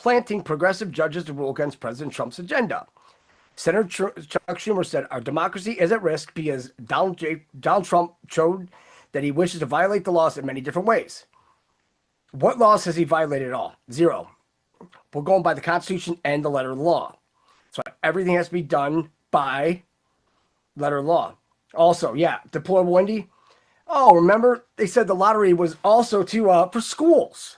supplanting progressive judges to rule against President Trump's agenda. Senator Chuck Schumer said, our democracy is at risk because Donald Trump showed that he wishes to violate the laws in many different ways. What laws has he violated at all? Zero. We're going by the Constitution and the letter of the law. So everything has to be done by letter of law. Also, yeah, deplorable Wendy. Oh, remember they said the lottery was also for schools.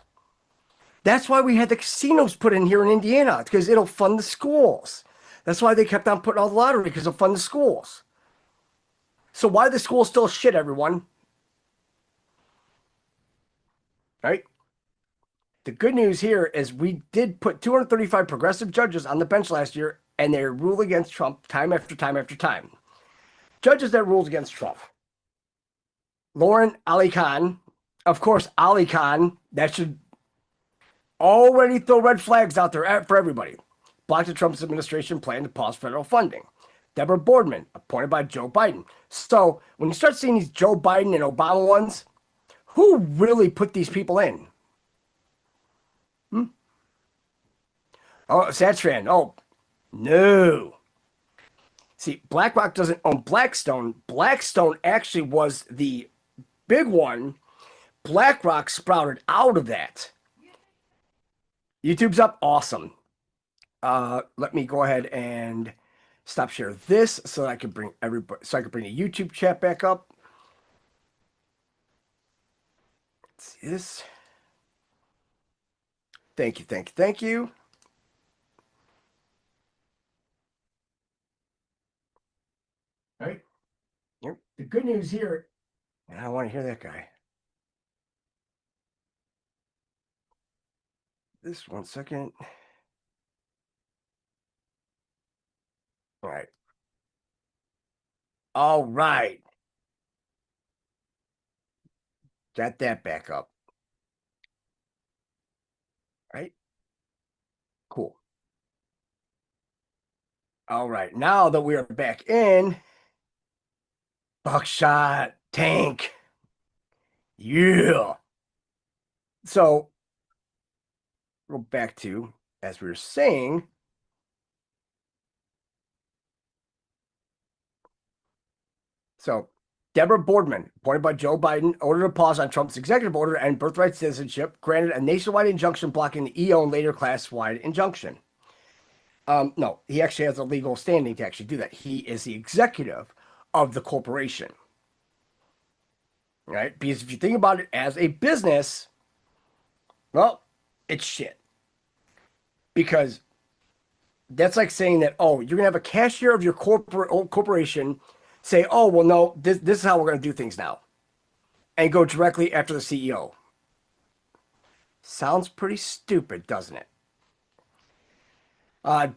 That's why we had the casinos put in here in Indiana, because it'll fund the schools. That's why they kept on putting all the lottery, because it'll fund the schools. So why are the schools still shit, everyone? Right? The good news here is we did put 235 progressive judges on the bench last year, and they ruled against Trump time after time after time. Judges that ruled against Trump. Lauren Ali Khan, of course, Ali Khan, that should already throw red flags out there for everybody. Blocked the Trump's administration plan to pause federal funding. Deborah Boardman, appointed by Joe Biden. So when you start seeing these Joe Biden and Obama ones, who really put these people in? Oh, Satran. Oh, no. See, BlackRock doesn't own Blackstone. Blackstone actually was the big one. BlackRock sprouted out of that. YouTube's up. Awesome. Let me go ahead and stop share this so I can bring everybody, so I can bring the YouTube chat back up. Let's see this. Thank you, thank you, thank you. All right. Yep. The good news here, and I want to hear that guy. This 1 second. All right. All right. Got that back up. Right? Cool. All right. Now that we are back in, buckshot tank. Yeah. So, go back to, as we were saying, so Deborah Boardman, appointed by Joe Biden, ordered a pause on Trump's executive order and birthright citizenship, granted a nationwide injunction blocking the EO and later class-wide injunction. No, he actually has a legal standing to actually do that. He is the executive of the corporation. Right? Because if you think about it as a business, well, it's shit. Because that's like saying that, oh, you're going to have a cashier of your corporation say, oh, well, no, this is how we're going to do things now. And go directly after the CEO. Sounds pretty stupid, doesn't it?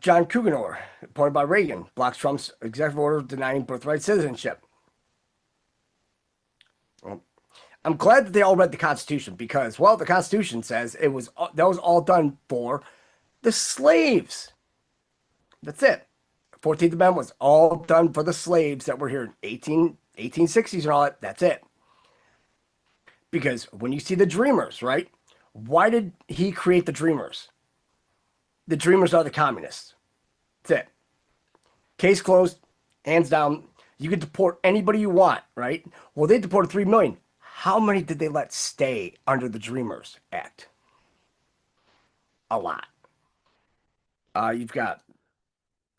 John Kugnor, appointed by Reagan, blocks Trump's executive order denying birthright citizenship. Well, I'm glad that they all read the Constitution because, well, the Constitution says that was all done for the slaves. That's it. 14th Amendment was all done for the slaves that were here in 1860s and all that. That's it. Because when you see the Dreamers, right? Why did he create the Dreamers? The Dreamers are the communists. That's it. Case closed. Hands down. You can deport anybody you want, right? Well, they deported 3 million. How many did they let stay under the Dreamers Act? A lot. You've got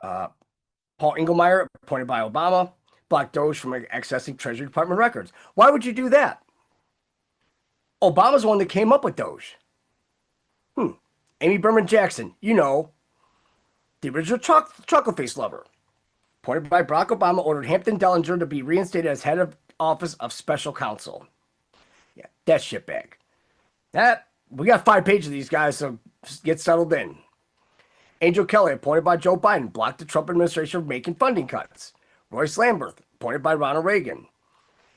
Paul Engelmeyer, appointed by Obama, blocked Doge from accessing Treasury Department records. Why would you do that? Obama's the one that came up with Doge. Amy Berman Jackson, you know, the original chocolate face lover. Appointed by Barack Obama, ordered Hampton Dellinger to be reinstated as head of Office of Special Counsel. Yeah, that shitbag. We got 5 pages of these guys, so just get settled in. Angel Kelly, appointed by Joe Biden, blocked the Trump administration from making funding cuts. Royce Lamberth, appointed by Ronald Reagan,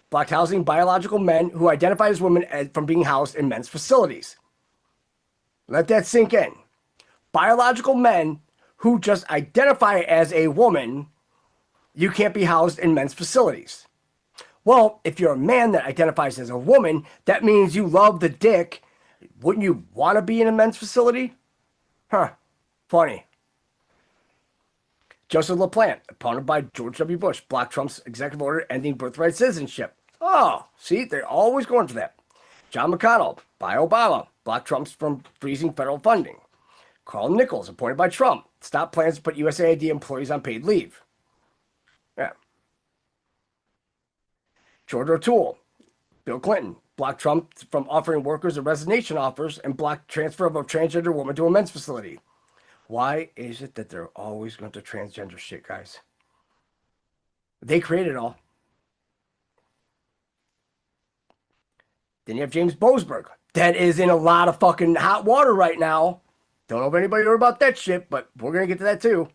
blocked housing biological men who identify as women from being housed in men's facilities. Let that sink in. Biological men who just identify as a woman, you can't be housed in men's facilities. Well, if you're a man that identifies as a woman, that means you love the dick. Wouldn't you want to be in a men's facility? Huh. Funny. Joseph LaPlante, appointed by George W. Bush, blocked Trump's executive order ending birthright citizenship. Oh, see, they're always going for that. John McConnell, by Obama, blocked Trump from freezing federal funding. Carl Nichols, appointed by Trump, stopped plans to put USAID employees on paid leave. Yeah. George O'Toole, Bill Clinton, blocked Trump from offering workers a resignation offers and blocked transfer of a transgender woman to a men's facility. Why is it that they're always going to transgender shit, guys? They created it all. Then you have James Boasberg. That is in a lot of fucking hot water right now. Don't know if anybody heard about that shit, but we're going to get to that too.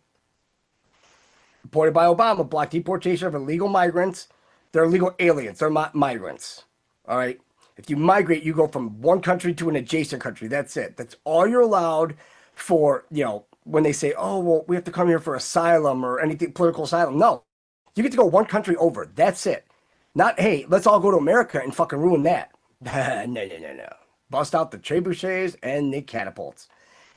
Appointed by Obama, blocked deportation of illegal migrants. They're illegal aliens. They're not migrants. All right? If you migrate, you go from one country to an adjacent country. That's it. That's all you're allowed for, when they say, oh, well, we have to come here for asylum or anything, political asylum. No. You get to go one country over. That's it. Not, hey, let's all go to America and fucking ruin that. No. Bust out the trebuchets and the catapults.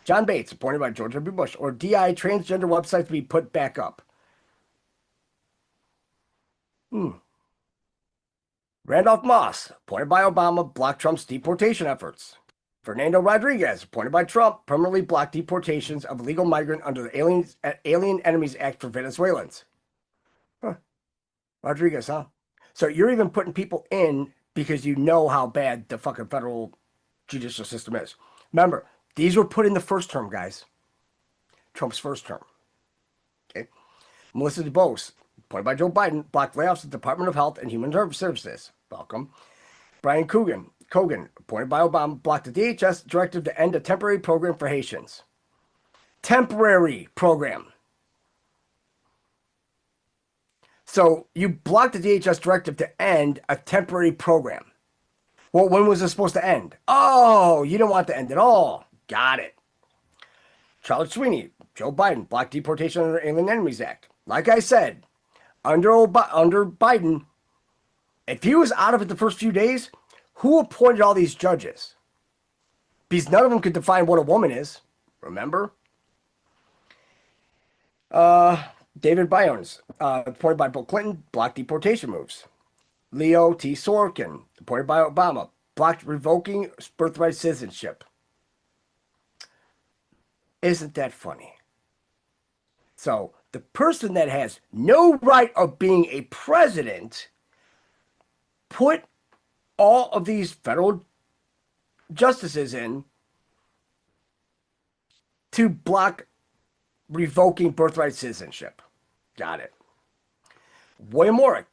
John Bates, appointed by George W. Bush, or DI transgender websites to be put back up. Randolph Moss, appointed by Obama, blocked Trump's deportation efforts. Fernando Rodriguez, appointed by Trump, permanently blocked deportations of illegal migrants under the Alien Enemies Act for Venezuelans. Huh. Rodriguez, huh? So you're even putting people in because you know how bad the fucking federal judicial system is. Remember, these were put in the first term, guys. Trump's first term. Okay. Melissa DuBose, appointed by Joe Biden, blocked layoffs at the Department of Health and Human Services. Welcome. Brian Cogan, appointed by Obama, blocked the DHS directive to end a temporary program for Haitians. Temporary program. So you blocked the DHS directive to end a temporary program. Well, when was it supposed to end? Oh, you don't want it to end at all. Got it. Charles Sweeney, Joe Biden, blocked deportation under Alien Enemies Act. Like I said, under Biden, if he was out of it the first few days, who appointed all these judges? Because none of them could define what a woman is. Remember? David Biones, appointed by Bill Clinton, blocked deportation moves. Leo T. Sorkin, appointed by Obama, blocked revoking birthright citizenship. Isn't that funny? So the person that has no right of being a president put all of these federal justices in to block revoking birthright citizenship. Got it. William Warwick,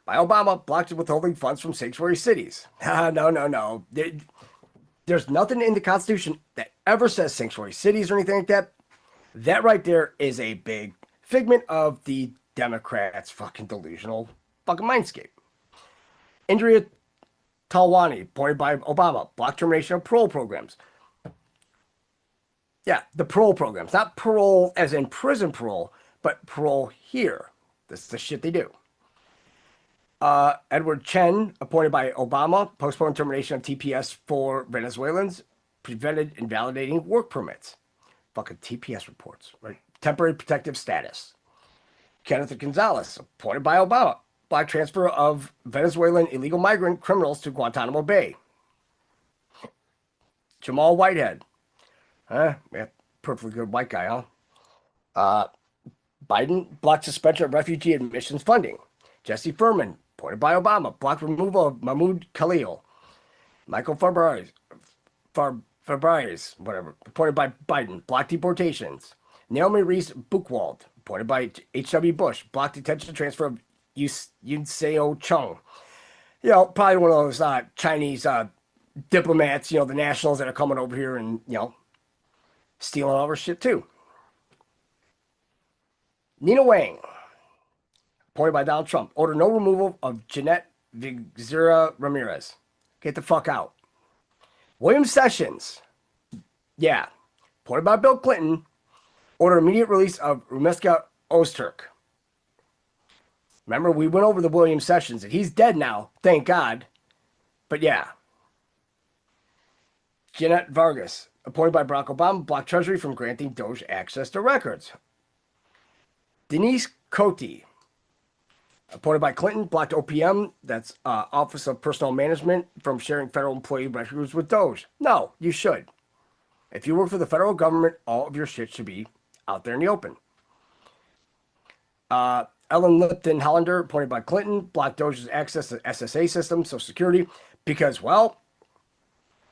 by Obama, blocked withholding funds from sanctuary cities. No. There's nothing in the Constitution that ever says sanctuary cities or anything like that. That right there is a big figment of the Democrats' fucking delusional fucking mindscape. Indira Talwani, appointed by Obama, blocked termination of parole programs. Yeah, the parole programs. Not parole as in prison parole, but parole here. This is the shit they do. Edward Chen, appointed by Obama, postponed termination of TPS for Venezuelans, prevented invalidating work permits. Fucking TPS reports, right? Temporary protective status. Kenneth Gonzalez, appointed by Obama, blocked transfer of Venezuelan illegal migrant criminals to Guantanamo Bay. Jamal Whitehead. Yeah, perfectly good white guy, huh? Biden blocked suspension of refugee admissions funding. Jesse Furman, appointed by Obama, blocked removal of Mahmoud Khalil. Michael Fabrice, whatever, appointed by Biden, blocked deportations. Naomi Reese Buchwald, appointed by H.W. Bush, blocked detention transfer of Yoon Seo Chung. Probably one of those Chinese diplomats, the nationals that are coming over here and, stealing all our shit too. Nina Wang, appointed by Donald Trump, ordered no removal of Jeanette Vigzera Ramirez. Get the fuck out. William Sessions, appointed by Bill Clinton, ordered immediate release of Rumeska Ozturk. Remember, we went over the William Sessions, and he's dead now, thank God. But yeah. Jeanette Vargas, appointed by Barack Obama, blocked Treasury from granting Doge access to records. Denise Cote, appointed by Clinton, blocked OPM, that's Office of Personnel Management, from sharing federal employee records with Doge. No, you should. If you work for the federal government, all of your shit should be out there in the open. Ellen Lipton Hollander, appointed by Clinton, blocked Doge's access to SSA system, Social Security, because, well,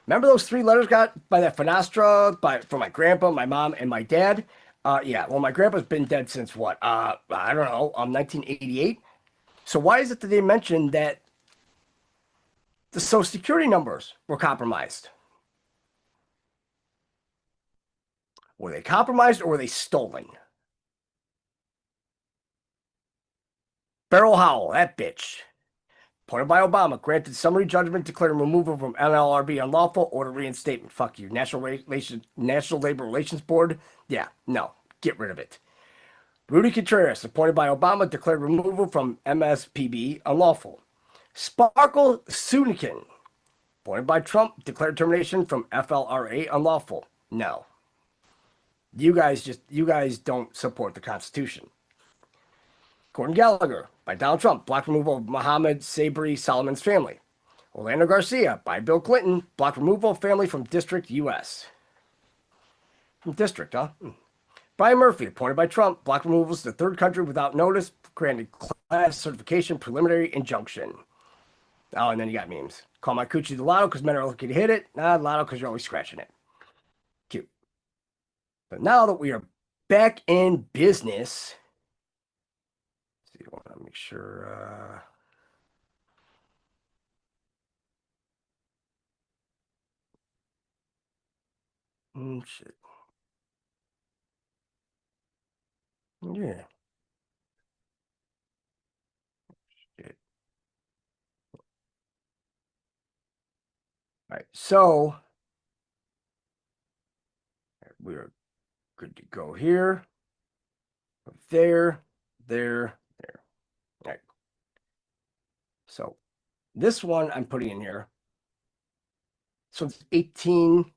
remember those 3 letters got by that Finastra from my grandpa, my mom, and my dad? Yeah, well, my grandpa's been dead since what? I don't know, 1988. So why is it that they mentioned that the Social Security numbers were compromised? Were they compromised or were they stolen? Beryl Howell, that bitch, appointed by Obama, granted summary judgment, declaring removal from NLRB unlawful, order reinstatement. Fuck you. National Labor Relations Board. Yeah, no, get rid of it. Rudy Contreras, appointed by Obama, declared removal from MSPB unlawful. Sparkle Sunikin, appointed by Trump, declared termination from FLRA unlawful. No. You guys don't support the Constitution. Gordon Gallagher, by Donald Trump, blocked removal of Mohammed Sabri Solomon's family. Orlando Garcia, by Bill Clinton, blocked removal of family from District U.S. From District, huh? Brian Murphy, appointed by Trump, blocked removals to third country without notice, granted class certification preliminary injunction. Oh, and then you got memes. Call my coochie the lotto because men are looking to hit it. Nah, lotto because you're always scratching it. Cute. But now that we are back in business, I want to make sure. Shit. Yeah. Shit. All right. So we are good to go here. There. All right. So this one I'm putting in here. So it's 18.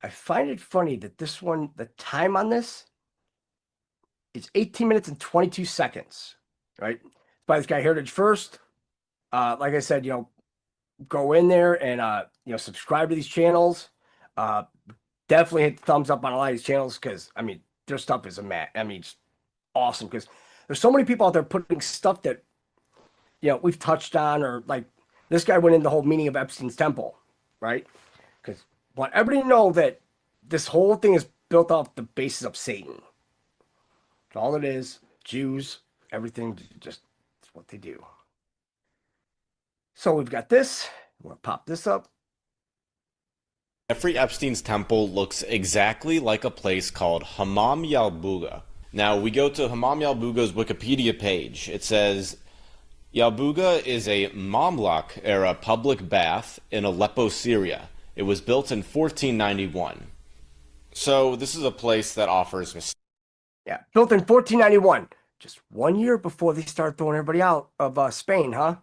I find it funny that this one, the time on this is 18 minutes and 22 seconds, right? It's by this guy, Heritage First. Like I said, go in there and, subscribe to these channels. Definitely hit the thumbs up on a lot of these channels because, I mean, their stuff is it's awesome because there's so many people out there putting stuff that, we've touched on, or like this guy went into the whole meaning of Epstein's temple, right? Because I want everybody to know that this whole thing is built off the basis of Satan. That's all it is. Jews, everything, just what they do. So we've got this. I'm going to pop this up. Jeffrey Epstein's temple looks exactly like a place called Hammam Yalbuga. Now, we go to Hammam Yalbuga's Wikipedia page. It says, Yalbuga is a Mamluk-era public bath in Aleppo, Syria. It was built in 1491. So, this is a place that offers... Yeah, built in 1491. Just 1 year before they start throwing everybody out of Spain, huh?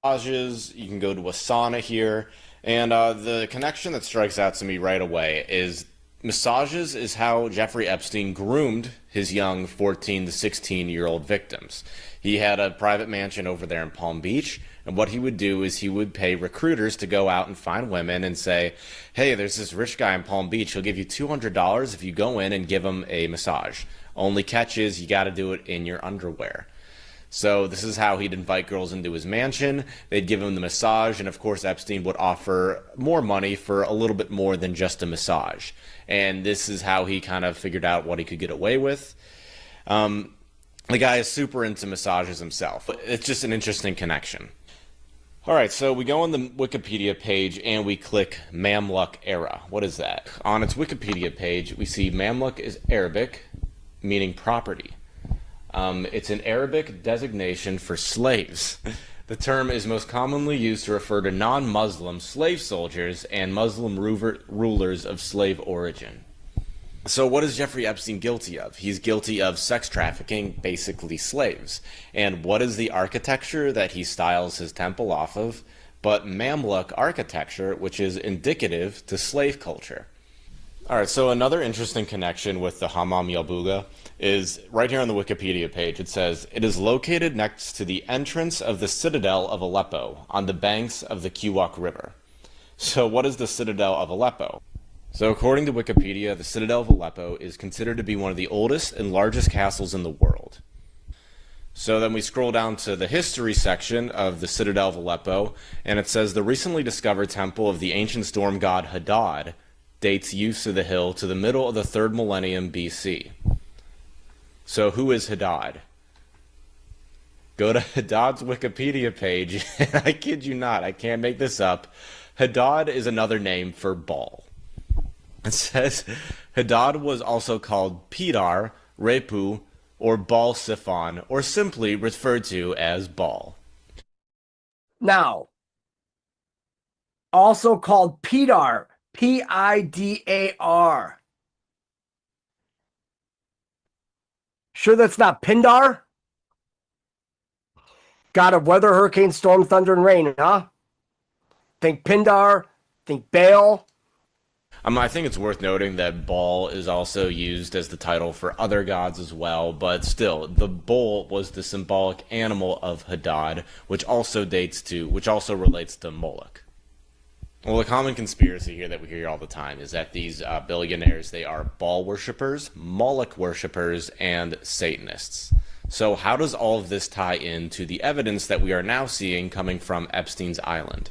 Massages. You can go to a sauna here. And the connection that strikes out to me right away is massages is how Jeffrey Epstein groomed his young 14 to 16-year-old victims. He had a private mansion over there in Palm Beach, and what he would do is he would pay recruiters to go out and find women and say, hey, there's this rich guy in Palm Beach. He'll give you $200 if you go in and give him a massage. Only catch is you got to do it in your underwear. So this is how he'd invite girls into his mansion. They'd give him the massage, and of course Epstein would offer more money for a little bit more than just a massage. And this is how he kind of figured out what he could get away with. The guy is super into massages himself. It's just an interesting connection. All right, so we go on the Wikipedia page and we click Mamluk era. What is that? On its Wikipedia page, we see Mamluk is Arabic, meaning property. It's an Arabic designation for slaves. The term is most commonly used to refer to non-Muslim slave soldiers and Muslim rulers of slave origin. So what is Jeffrey Epstein guilty of? He's guilty of sex trafficking, basically slaves. And what is the architecture that he styles his temple off of? but Mamluk architecture, which is indicative to slave culture. All right, so another interesting connection with the Hammam Yalbuga is right here on the Wikipedia page. It says, it is located next to the entrance of the citadel of Aleppo on the banks of the Kiwak River. So what is the citadel of Aleppo? So according to Wikipedia, the citadel of Aleppo is considered to be one of the oldest and largest castles in the world. So then we scroll down to the history section of the citadel of Aleppo, and it says the recently discovered temple of the ancient storm god Hadad dates use of the hill to the middle of the 3rd millennium BC. So who is Hadad? Go to Hadad's Wikipedia page. I kid you not, I can't make this up. Hadad is another name for Baal. It says Hadad was also called Pidar, Repu, or Baal Siphon, or simply referred to as Baal. Now, also called Pidar, P-I-D-A-R. Sure that's not Pindar? God of weather, hurricane, storm, thunder, and rain, huh? Think Pindar, think Baal. I think it's worth noting that Baal is also used as the title for other gods as well, but still, the bull was the symbolic animal of Hadad, which also relates to Moloch. Well, the common conspiracy here that we hear all the time is that these billionaires, they are Baal worshippers, Moloch worshippers, and Satanists. So how does all of this tie into the evidence that we are now seeing coming from Epstein's Island?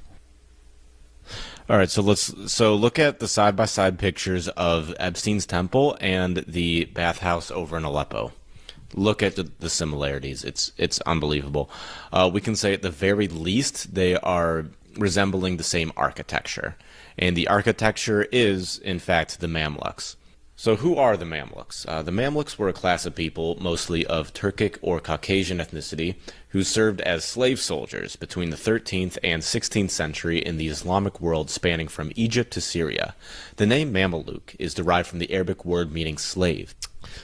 All right, so let's look at the side-by-side pictures of Epstein's temple and the bathhouse over in Aleppo. Look at the similarities. It's unbelievable. We can say at the very least they are resembling the same architecture, and the architecture is in fact the Mamluks. So who are the Mamluks? The Mamluks were a class of people, mostly of Turkic or Caucasian ethnicity, who served as slave soldiers between the 13th and 16th century in the Islamic world spanning from Egypt to Syria. The name Mameluke is derived from the Arabic word meaning slave.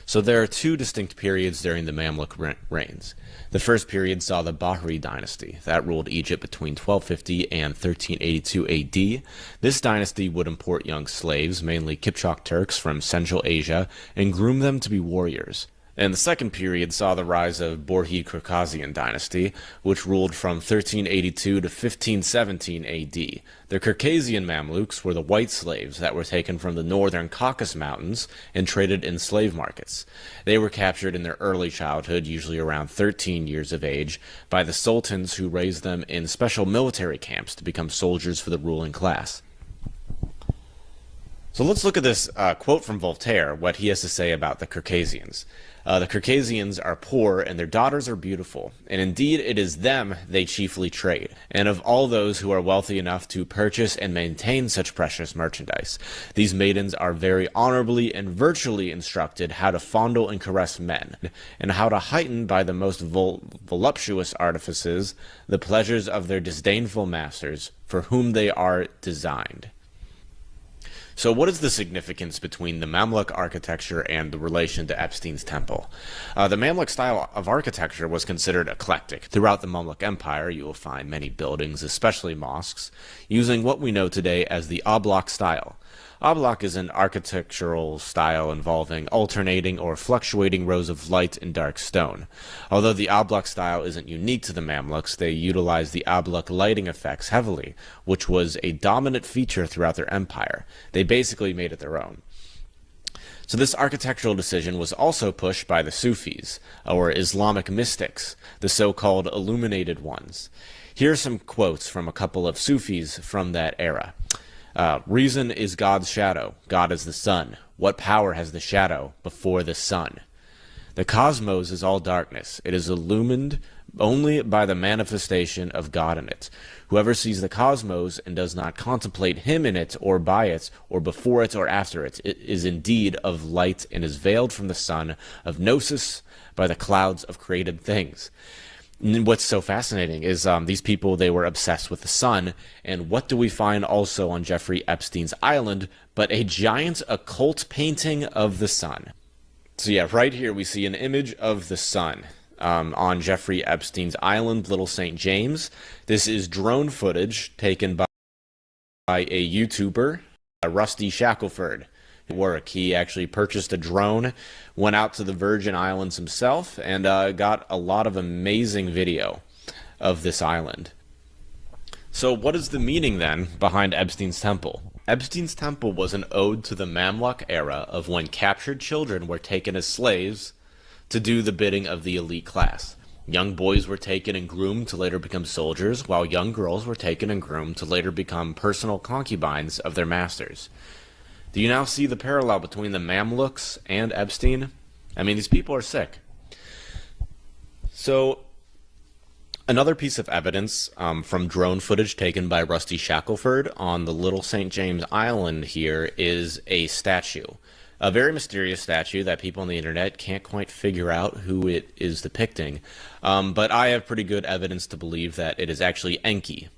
So there are two distinct periods during the Mamluk reigns. The first period saw the Bahri dynasty that ruled Egypt between 1250 and 1382 AD. This dynasty would import young slaves, mainly Kipchak Turks from Central Asia, and groom them to be warriors. And the second period saw the rise of Borhi Caucasian dynasty, which ruled from 1382 to 1517 AD. The Caucasian Mamluks were the white slaves that were taken from the northern Caucasus Mountains and traded in slave markets. They were captured in their early childhood, usually around 13 years of age, by the sultans who raised them in special military camps to become soldiers for the ruling class. So let's look at this quote from Voltaire, what he has to say about the Caucasians. The Caucasians are poor and their daughters are beautiful, and indeed it is them they chiefly trade. And of all those who are wealthy enough to purchase and maintain such precious merchandise, these maidens are very honorably and virtually instructed how to fondle and caress men, and how to heighten by the most voluptuous artifices the pleasures of their disdainful masters, for whom they are designed. So what is the significance between the Mamluk architecture and the relation to Epstein's temple? The Mamluk style of architecture was considered eclectic. Throughout the Mamluk Empire, you will find many buildings, especially mosques, using what we know today as the oblak style. Oblak is an architectural style involving alternating or fluctuating rows of light and dark stone. Although the oblak style isn't unique to the Mamluks, they utilized the oblak lighting effects heavily, which was a dominant feature throughout their empire. They basically made it their own. So this architectural decision was also pushed by the Sufis, or Islamic mystics, the so-called illuminated ones. Here are some quotes from a couple of Sufis from that era. Reason is God's shadow. God is the sun. What power has the shadow before the sun? The cosmos is all darkness. It is illumined only by the manifestation of God in it. Whoever sees the cosmos and does not contemplate him in it or by it or before it or after it, it is indeed of light and is veiled from the sun of gnosis by the clouds of created things. And what's so fascinating is these people, they were obsessed with the sun, and what do we find also on Jeffrey Epstein's island but a giant occult painting of the sun? So yeah, right here we see an image of the sun. on Jeffrey Epstein's island, Little St. James. This is drone footage taken by a YouTuber, Rusty Shackelford. Work. He actually purchased a drone, went out to the Virgin Islands himself, and got a lot of amazing video of this island. So what is the meaning then behind Epstein's temple? Epstein's temple was an ode to the Mamluk era of when captured children were taken as slaves to do the bidding of the elite class. Young boys were taken and groomed to later become soldiers, while young girls were taken and groomed to later become personal concubines of their masters. Do you now see the parallel between the Mamluks and Epstein? I mean, these people are sick. So, another piece of evidence from drone footage taken by Rusty Shackelford on the Little St. James Island here is a statue. A very mysterious statue that people on the internet can't quite figure out who it is depicting. But I have pretty good evidence to believe that it is actually Enki.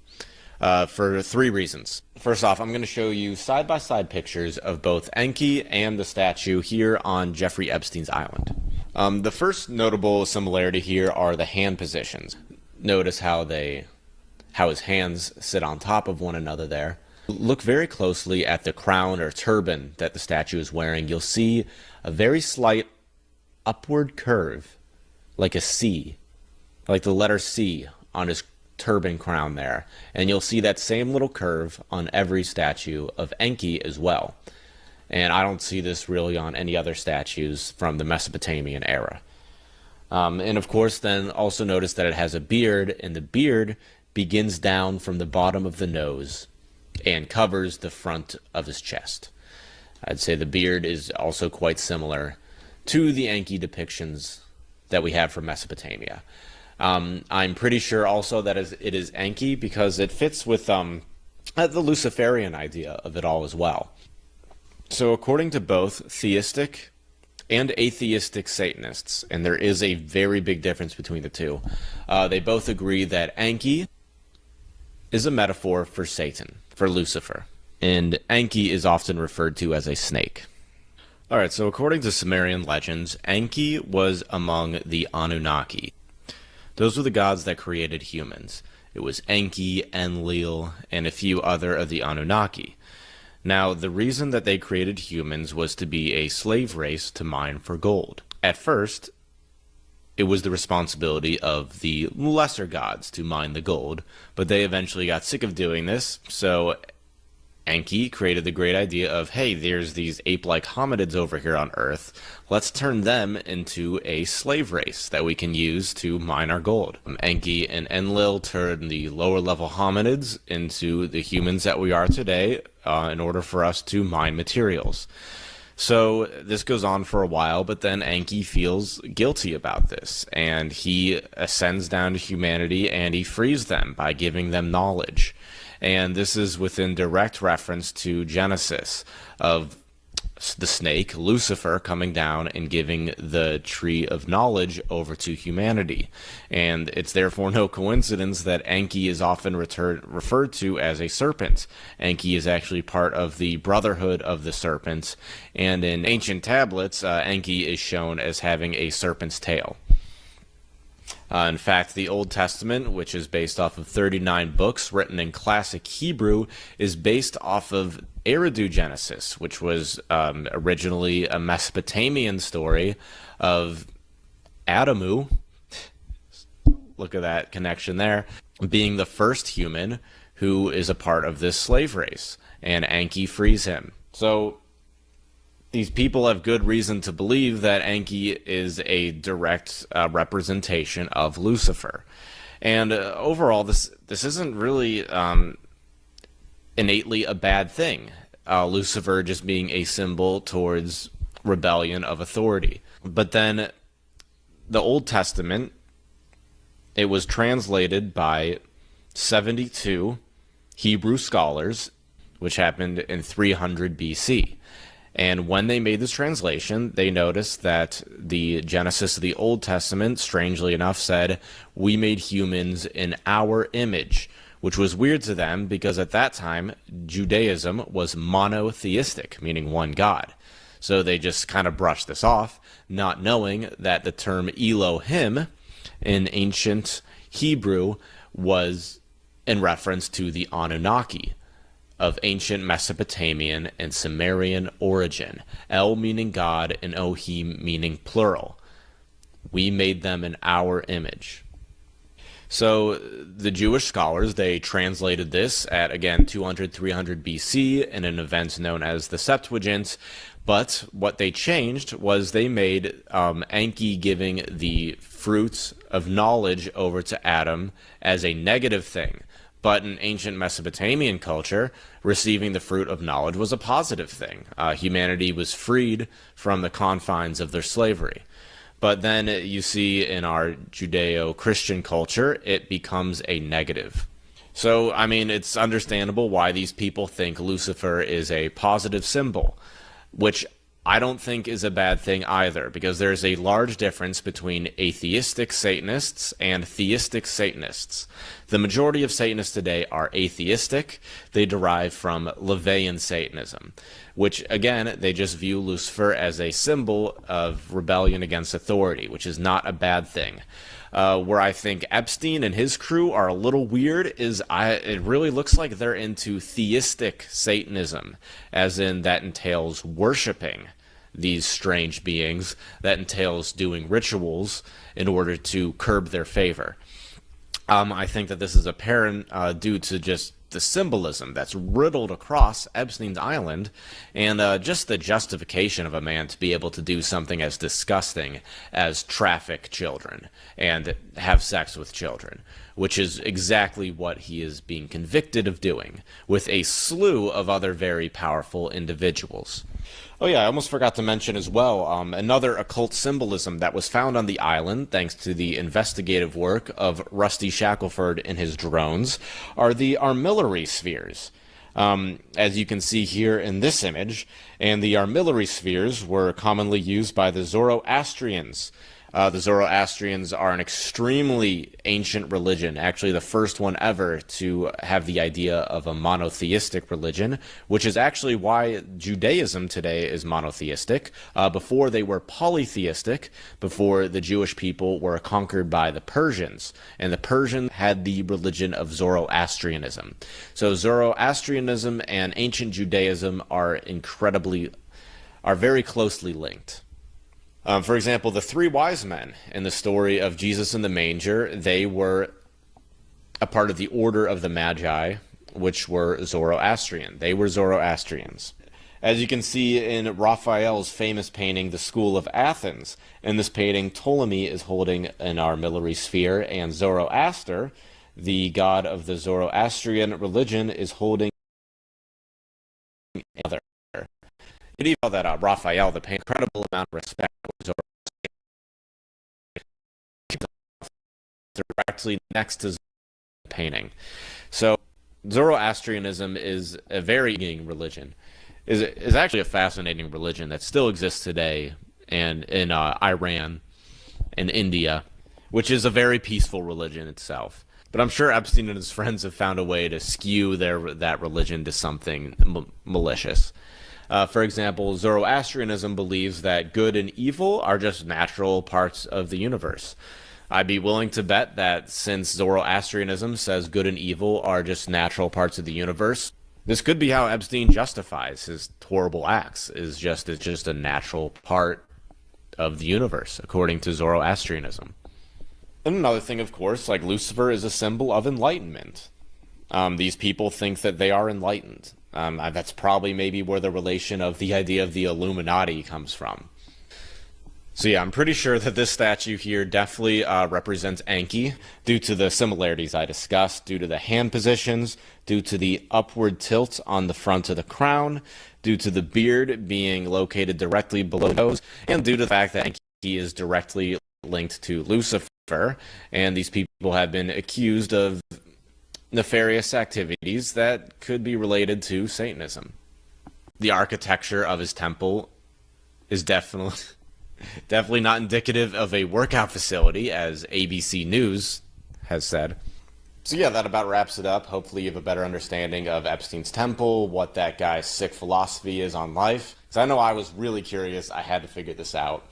For three reasons. First off, I'm going to show you side-by-side pictures of both Enki and the statue here on Jeffrey Epstein's island. The first notable similarity here are the hand positions. Notice how his hands sit on top of one another there. Look very closely at the crown or turban that the statue is wearing. You'll see a very slight upward curve, like a C, like the letter C on his turban crown there, and you'll see that same little curve on every statue of Enki as well. And I don't see this really on any other statues from the Mesopotamian era. And of course, then also notice that it has a beard, and the beard begins down from the bottom of the nose and covers the front of his chest. I'd say the beard is also quite similar to the Enki depictions that we have from Mesopotamia. I'm pretty sure also that it is Enki because it fits with the Luciferian idea of it all as well. So according to both theistic and atheistic Satanists, and there is a very big difference between the two, they both agree that Enki is a metaphor for Satan, for Lucifer, and Enki is often referred to as a snake. Alright, so according to Sumerian legends, Enki was among the Anunnaki. Those were the gods that created humans. It was Enki, Enlil, and a few other of the Anunnaki. Now, the reason that they created humans was to be a slave race to mine for gold. At first, it was the responsibility of the lesser gods to mine the gold, but they eventually got sick of doing this, so Enki created the great idea of, hey, there's these ape-like hominids over here on Earth. Let's turn them into a slave race that we can use to mine our gold. Enki and Enlil turned the lower-level hominids into the humans that we are today in order for us to mine materials. So this goes on for a while, but then Enki feels guilty about this, and he ascends down to humanity and he frees them by giving them knowledge. And this is within direct reference to Genesis of the snake, Lucifer, coming down and giving the tree of knowledge over to humanity. And it's therefore no coincidence that Enki is often referred to as a serpent. Enki is actually part of the Brotherhood of the Serpents, and in ancient tablets, Enki is shown as having a serpent's tail. In fact, the Old Testament, which is based off of 39 books written in classic Hebrew, is based off of Eridu Genesis, which was originally a Mesopotamian story of Adamu, look at that connection there, being the first human who is a part of this slave race, and Enki frees him. So these people have good reason to believe that Enki is a direct representation of Lucifer. And overall, this isn't really innately a bad thing. Lucifer just being a symbol towards rebellion of authority. But then the Old Testament, it was translated by 72 Hebrew scholars, which happened in 300 BC. And when they made this translation, they noticed that the Genesis of the Old Testament, strangely enough, said, "We made humans in our image," which was weird to them because at that time, Judaism was monotheistic, meaning one God. So they just kind of brushed this off, not knowing that the term Elohim in ancient Hebrew was in reference to the Anunnaki of ancient Mesopotamian and Sumerian origin, El meaning God and Ohim meaning plural. We made them in our image. So the Jewish scholars, they translated this at, again, 200, 300 BC in an event known as the Septuagint, but what they changed was they made Enki giving the fruits of knowledge over to Adam as a negative thing. But in ancient Mesopotamian culture, receiving the fruit of knowledge was a positive thing. Humanity was freed from the confines of their slavery. But then you see in our Judeo-Christian culture, it becomes a negative. So, I mean, it's understandable why these people think Lucifer is a positive symbol, which I don't think is a bad thing either, because there's a large difference between atheistic Satanists and theistic Satanists. The majority of Satanists today are atheistic. They derive from LaVeyan Satanism, which, again, they just view Lucifer as a symbol of rebellion against authority, which is not a bad thing. Where I think Epstein and his crew are a little weird is it really looks like they're into theistic Satanism, as in that entails worshiping these strange beings, that entails doing rituals in order to curb their favor. I think that this is apparent due to just the symbolism that's riddled across Epstein's island, and just the justification of a man to be able to do something as disgusting as traffic children and have sex with children, which is exactly what he is being convicted of doing, with a slew of other very powerful individuals. Oh yeah, I almost forgot to mention as well, another occult symbolism that was found on the island, thanks to the investigative work of Rusty Shackelford and his drones, are the armillary spheres. As you can see here in this image, and the armillary spheres were commonly used by the Zoroastrians. The Zoroastrians are an extremely ancient religion, actually the first one ever to have the idea of a monotheistic religion, which is actually why Judaism today is monotheistic. Before they were polytheistic, before the Jewish people were conquered by the Persians, and the Persians had the religion of Zoroastrianism. So Zoroastrianism and ancient Judaism are very closely linked. For example, the three wise men in the story of Jesus in the manger, they were a part of the order of the Magi, which were Zoroastrian. They were Zoroastrians. As you can see in Raphael's famous painting, The School of Athens, in this painting, Ptolemy is holding an armillary sphere, and Zoroaster, the god of the Zoroastrian religion, is holding another. You can even tell that Raphael, the incredible amount of respect directly next to the painting. So Zoroastrianism is a very fascinating religion. Is actually a fascinating religion that still exists today, and in Iran and India, which is a very peaceful religion itself. But I'm sure Epstein and his friends have found a way to skew that religion to something malicious. For example, Zoroastrianism believes that good and evil are just natural parts of the universe. I'd be willing to bet that since Zoroastrianism says good and evil are just natural parts of the universe, this could be how Epstein justifies his horrible acts. It's just a natural part of the universe, according to Zoroastrianism. And another thing, of course, like Lucifer is a symbol of enlightenment. These people think that they are enlightened. That's probably maybe where the relation of the idea of the Illuminati comes from. So yeah, I'm pretty sure that this statue here definitely represents Enki, due to the similarities I discussed, due to the hand positions, due to the upward tilt on the front of the crown, due to the beard being located directly below the nose, and due to the fact that Enki is directly linked to Lucifer, and these people have been accused of nefarious activities that could be related to Satanism. The architecture of his temple is definitely not indicative of a workout facility, as ABC News has said. So yeah, that about wraps it up. Hopefully you have a better understanding of Epstein's temple, what that guy's sick philosophy is on life. Because I know I was really curious. I had to figure this out.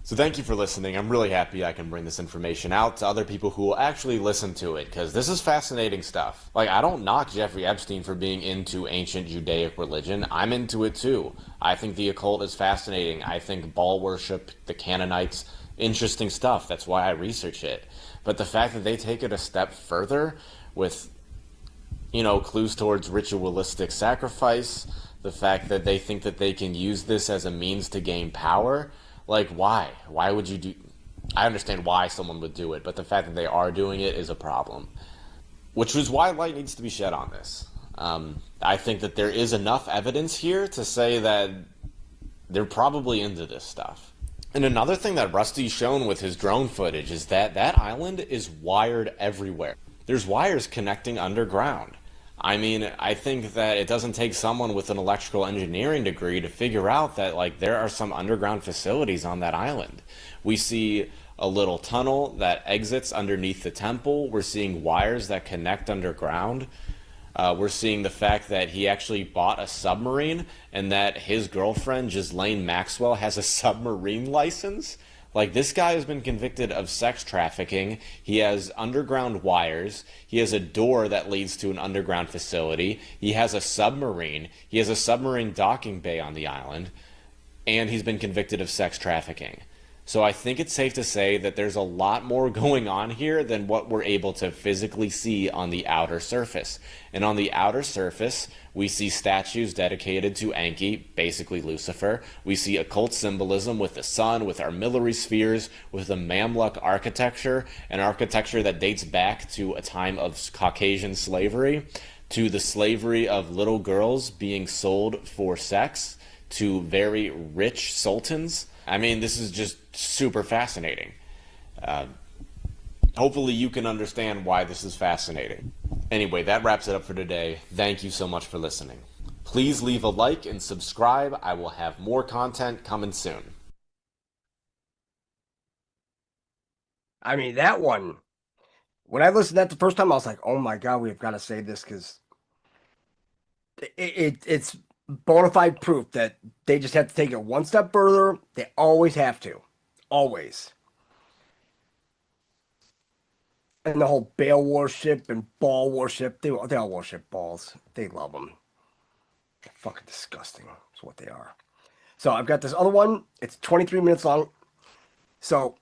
So thank you for listening. I'm really happy I can bring this information out to other people who will actually listen to it, because this is fascinating stuff. Like, I don't knock Jeffrey Epstein for being into ancient Judaic religion. I'm into it too. I think the occult is fascinating. I think Baal worship, the Canaanites, interesting stuff. That's why I research it. But the fact that they take it a step further with, clues towards ritualistic sacrifice, the fact that they think that they can use this as a means to gain power, like, why? Why would you do? I understand why someone would do it, but the fact that they are doing it is a problem. Which is why light needs to be shed on this. I think that there is enough evidence here to say that they're probably into this stuff. And another thing that Rusty's shown with his drone footage is that that island is wired everywhere. There's wires connecting underground. I mean, I think that it doesn't take someone with an electrical engineering degree to figure out that, like, there are some underground facilities on that island. We see a little tunnel that exits underneath the temple. We're seeing wires that connect underground. We're seeing the fact that he actually bought a submarine and that his girlfriend, Ghislaine Maxwell, has a submarine license. Like, this guy has been convicted of sex trafficking. He has underground wires. He has a door that leads to an underground facility. He has a submarine. He has a submarine docking bay on the island. And he's been convicted of sex trafficking. So I think it's safe to say that there's a lot more going on here than what we're able to physically see on the outer surface. And on the outer surface, we see statues dedicated to Enki, basically Lucifer. We see occult symbolism with the sun, with armillary spheres, with the Mamluk architecture, an architecture that dates back to a time of Caucasian slavery, to the slavery of little girls being sold for sex to very rich sultans. I mean, this is just super fascinating. Hopefully you can understand why this is fascinating. Anyway, that wraps it up for today. Thank you so much for listening. Please leave a like and subscribe. I will have more content coming soon. I mean, that one, when I listened to that the first time, I was like, oh my God, we've got to save this, because it's bona fide proof that they just have to take it one step further. They always have to. Always. And the whole Baal worship and Baal worship, they all worship balls. They love them. They're fucking disgusting. That's what they are. So I've got this other one. It's 23 minutes long. So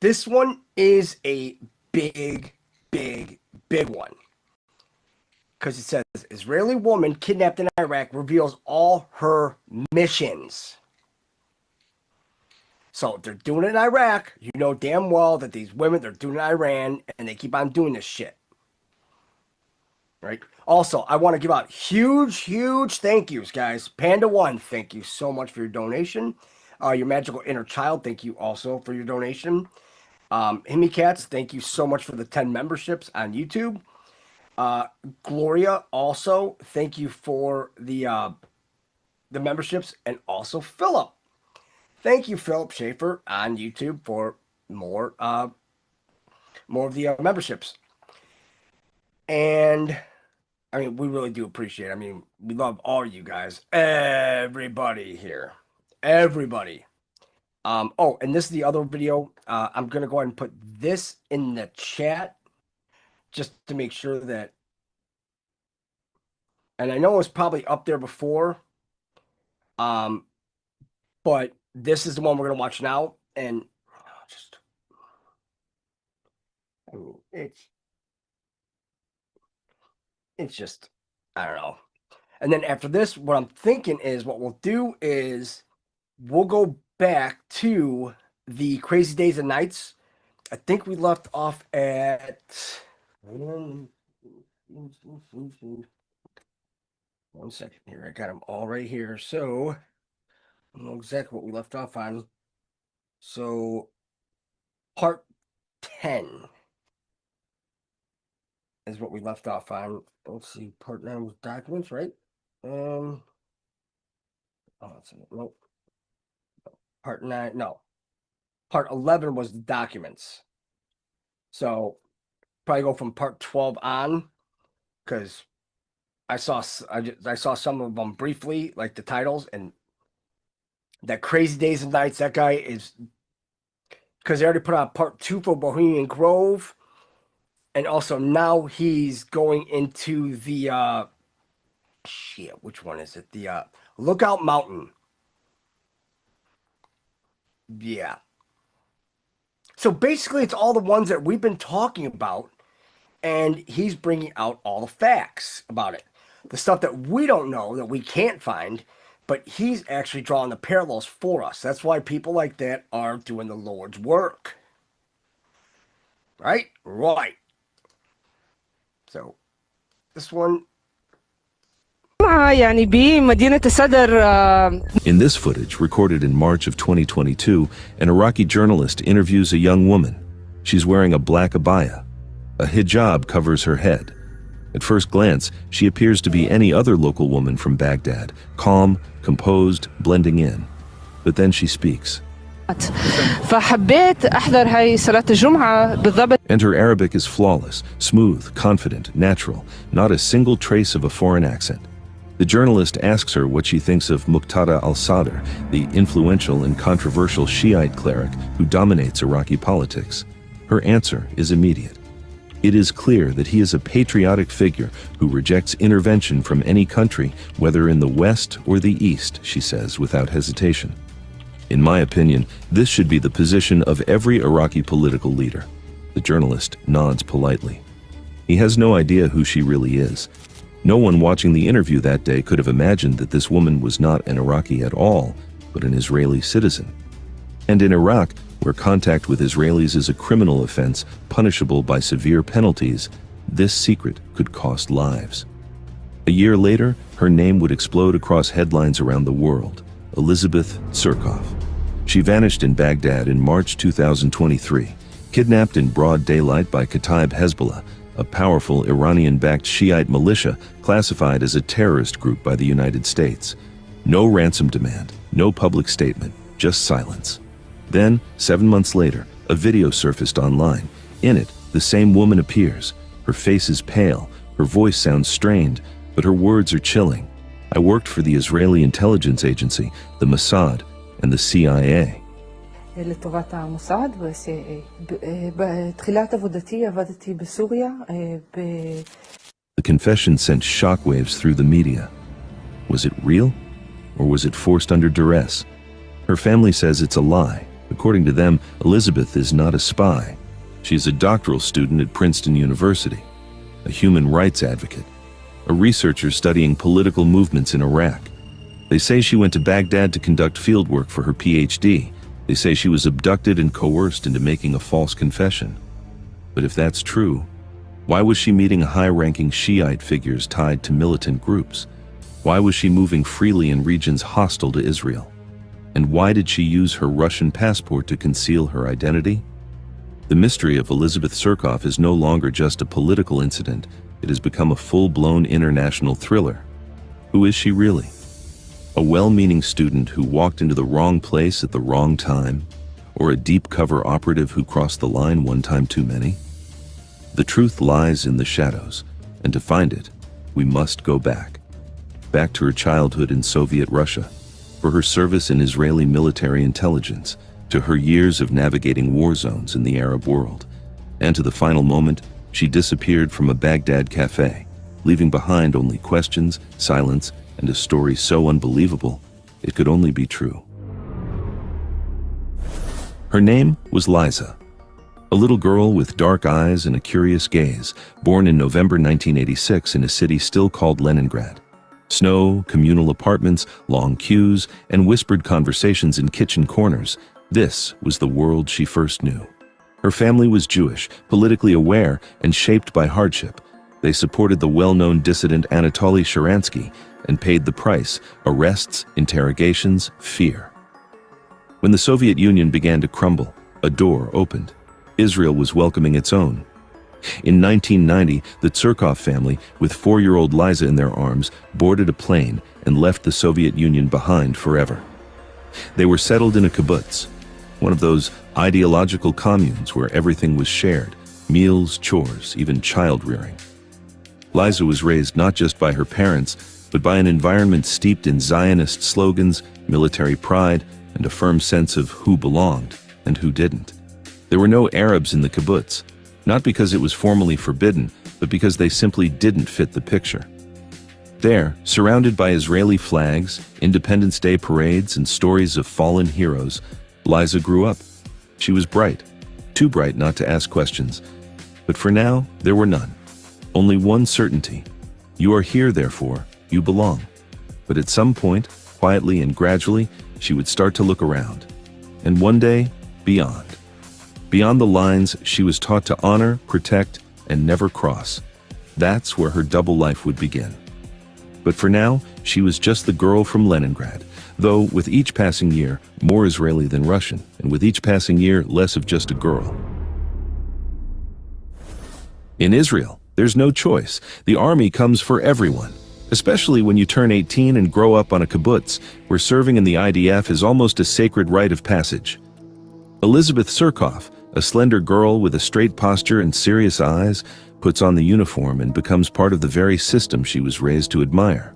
this one is a big, big, big one. Because it says, Israeli woman kidnapped in Iraq reveals all her missions. So they're doing it in Iraq. You know damn well that these women, they're doing it in Iran, and they keep on doing this shit. Right? Also, I want to give out huge, huge thank yous, guys. Panda1, thank you so much for your donation. Your magical inner child, thank you also for your donation. Himmy Cats, thank you so much for the 10 memberships on YouTube. Gloria, also, thank you for the memberships, and also Philip. Thank you, Philip Schaefer on YouTube, for more of the memberships. And I mean, we really do appreciate it. I mean, we love all you guys, everybody here, everybody. Oh, and this is the other video. I'm gonna go ahead and put this in the chat just to make sure that. And I know it was probably up there before. But this is the one we're gonna watch now, and I mean, it's just, I don't know. And then after this, what I'm thinking is what we'll do is we'll go back to the Crazy Days and Nights. I think we left off at one second here. I got them all right here. So I don't know exactly what we left off on. So part 10 is what we left off on. Let's see, part 9 was documents, right? Oh, that's it. Nope. Part 9, no. Part 11 was the documents. So probably go from part 12 on, because I saw some of them briefly, like the titles, and that Crazy Days and Nights, that guy is because they already put out part 2 for Bohemian Grove, and also now he's going into the which one is it? The Lookout Mountain. Yeah. So basically, it's all the ones that we've been talking about, and he's bringing out all the facts about it. The stuff that we don't know, that we can't find, but he's actually drawing the parallels for us. That's why people like that are doing the Lord's work. Right? Right. So, this one. In this footage, recorded in March of 2022, an Iraqi journalist interviews a young woman. She's wearing a black abaya. A hijab covers her head. At first glance, she appears to be any other local woman from Baghdad, calm, composed, blending in. But then she speaks. And her Arabic is flawless, smooth, confident, natural, not a single trace of a foreign accent. The journalist asks her what she thinks of Muqtada al-Sadr, the influential and controversial Shiite cleric who dominates Iraqi politics. Her answer is immediate. It is clear that he is a patriotic figure who rejects intervention from any country, whether in the West or the East, she says without hesitation. In my opinion, this should be the position of every Iraqi political leader. The journalist nods politely. He has no idea who she really is. No one watching the interview that day could have imagined that this woman was not an Iraqi at all, but an Israeli citizen. And in Iraq, where contact with Israelis is a criminal offense punishable by severe penalties, this secret could cost lives. A year later, her name would explode across headlines around the world. Elizabeth Tsurkov. She vanished in Baghdad in March 2023, kidnapped in broad daylight by Kataib Hezbollah, a powerful Iranian-backed Shiite militia classified as a terrorist group by the United States. No ransom demand, no public statement, just silence. Then, 7 months later, a video surfaced online. In it, the same woman appears. Her face is pale, her voice sounds strained, but her words are chilling. I worked for the Israeli intelligence agency, the Mossad, and the CIA. לטובת המוסד, בתחילת עבודתי עבדתי בסוריה. The confession sent shockwaves through the media. Was it real? Or was it forced under duress? Her family says it's a lie. According to them, Elizabeth is not a spy. She's a doctoral student at Princeton University, a human rights advocate, a researcher studying political movements in Iraq. They say she went to Baghdad to conduct fieldwork for her PhD. They say she was abducted and coerced into making a false confession. But if that's true, why was she meeting high-ranking Shiite figures tied to militant groups? Why was she moving freely in regions hostile to Israel? And why did she use her Russian passport to conceal her identity? The mystery of Elizabeth Tsurkov is no longer just a political incident. It has become a full-blown international thriller. Who is she really? A well-meaning student who walked into the wrong place at the wrong time? Or a deep-cover operative who crossed the line one time too many? The truth lies in the shadows, and to find it, we must go back. Back to her childhood in Soviet Russia, for her service in Israeli military intelligence, to her years of navigating war zones in the Arab world, and to the final moment she disappeared from a Baghdad cafe, leaving behind only questions, silence, and a story so unbelievable it could only be true. Her name was Liza, a little girl with dark eyes and a curious gaze, born in November 1986 in a city still called Leningrad. Snow, communal apartments, long queues, and whispered conversations in kitchen corners. This was the world she first knew. Her family was Jewish, politically aware, and shaped by hardship. They supported the well-known dissident Anatoly Sharansky and paid the price: arrests, interrogations, fear. When the Soviet Union began to crumble, a door opened. Israel was welcoming its own. In 1990, the Tsurkov family, with 4-year-old Liza in their arms, boarded a plane and left the Soviet Union behind forever. They were settled in a kibbutz, one of those ideological communes where everything was shared: meals, chores, even child-rearing. Liza was raised not just by her parents, but by an environment steeped in Zionist slogans, military pride, and a firm sense of who belonged and who didn't. There were no Arabs in the kibbutz, not because it was formally forbidden, but because they simply didn't fit the picture. There, surrounded by Israeli flags, Independence Day parades, and stories of fallen heroes, Liza grew up. She was bright, too bright not to ask questions. But for now, there were none. Only one certainty. You are here, therefore, you belong. But at some point, quietly and gradually, she would start to look around. And one day, beyond. Beyond the lines she was taught to honor, protect, and never cross. That's where her double life would begin. But for now, she was just the girl from Leningrad, though with each passing year, more Israeli than Russian, and with each passing year, less of just a girl. In Israel, there's no choice. The army comes for everyone, especially when you turn 18 and grow up on a kibbutz, where serving in the IDF is almost a sacred rite of passage. Elizabeth Tsurkov, a slender girl with a straight posture and serious eyes, puts on the uniform and becomes part of the very system she was raised to admire.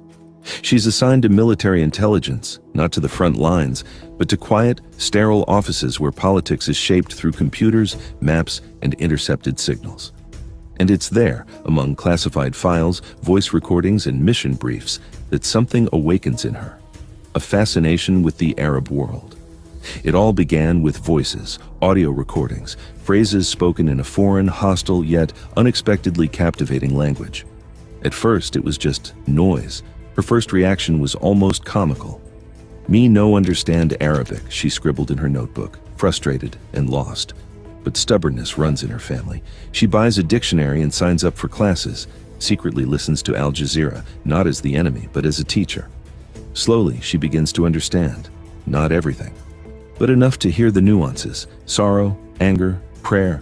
She's assigned to military intelligence, not to the front lines, but to quiet, sterile offices where politics is shaped through computers, maps, and intercepted signals. And it's there, among classified files, voice recordings, and mission briefs, that something awakens in her. A fascination with the Arab world. It all began with voices, audio recordings, phrases spoken in a foreign, hostile, yet unexpectedly captivating language. At first, it was just noise. Her first reaction was almost comical. "Me no understand Arabic," she scribbled in her notebook, frustrated and lost. But stubbornness runs in her family. She buys a dictionary and signs up for classes, secretly listens to Al Jazeera, not as the enemy, but as a teacher. Slowly, she begins to understand. Not everything, but enough to hear the nuances: sorrow, anger, prayer.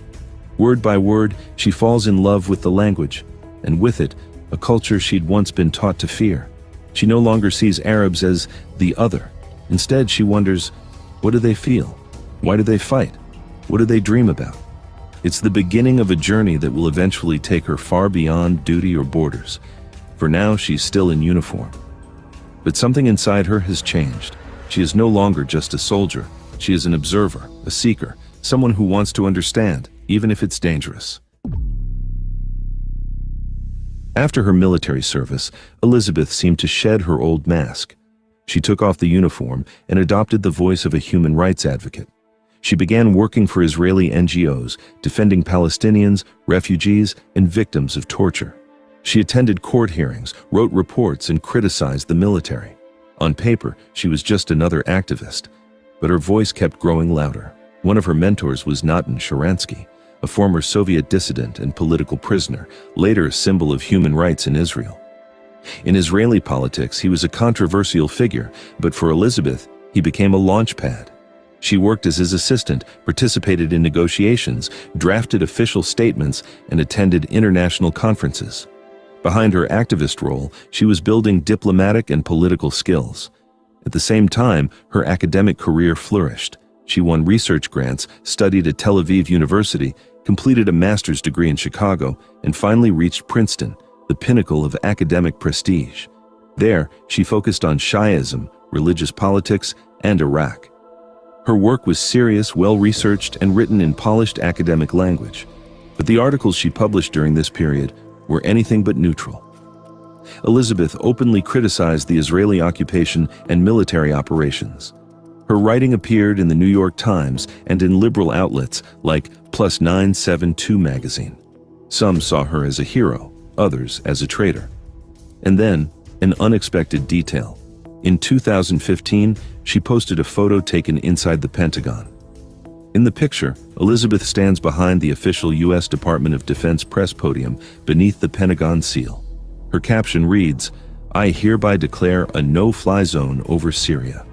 Word by word, she falls in love with the language, and with it, a culture she'd once been taught to fear. She no longer sees Arabs as the other. Instead, she wonders, what do they feel? Why do they fight? What do they dream about? It's the beginning of a journey that will eventually take her far beyond duty or borders. For now, she's still in uniform. But something inside her has changed. She is no longer just a soldier. She is an observer, a seeker, someone who wants to understand, even if it's dangerous. After her military service, Elizabeth seemed to shed her old mask. She took off the uniform and adopted the voice of a human rights advocate. She began working for Israeli NGOs, defending Palestinians, refugees, and victims of torture. She attended court hearings, wrote reports, and criticized the military. On paper, she was just another activist, but her voice kept growing louder. One of her mentors was Natan Sharansky, a former Soviet dissident and political prisoner, later a symbol of human rights in Israel. In Israeli politics, he was a controversial figure, but for Elizabeth, he became a launchpad. She worked as his assistant, participated in negotiations, drafted official statements, and attended international conferences. Behind her activist role, she was building diplomatic and political skills. At the same time, her academic career flourished. She won research grants, studied at Tel Aviv University, completed a master's degree in Chicago, and finally reached Princeton, the pinnacle of academic prestige. There, she focused on Shiaism, religious politics, and Iraq. Her work was serious, well-researched, and written in polished academic language. But the articles she published during this period were anything but neutral. Elizabeth openly criticized the Israeli occupation and military operations. Her writing appeared in the New York Times and in liberal outlets like Plus 972 magazine. Some saw her as a hero, others as a traitor. And then, an unexpected detail. In 2015, she posted a photo taken inside the Pentagon. In the picture, Elizabeth stands behind the official U.S. Department of Defense press podium beneath the Pentagon seal. Her caption reads, "I hereby declare a no-fly zone over Syria."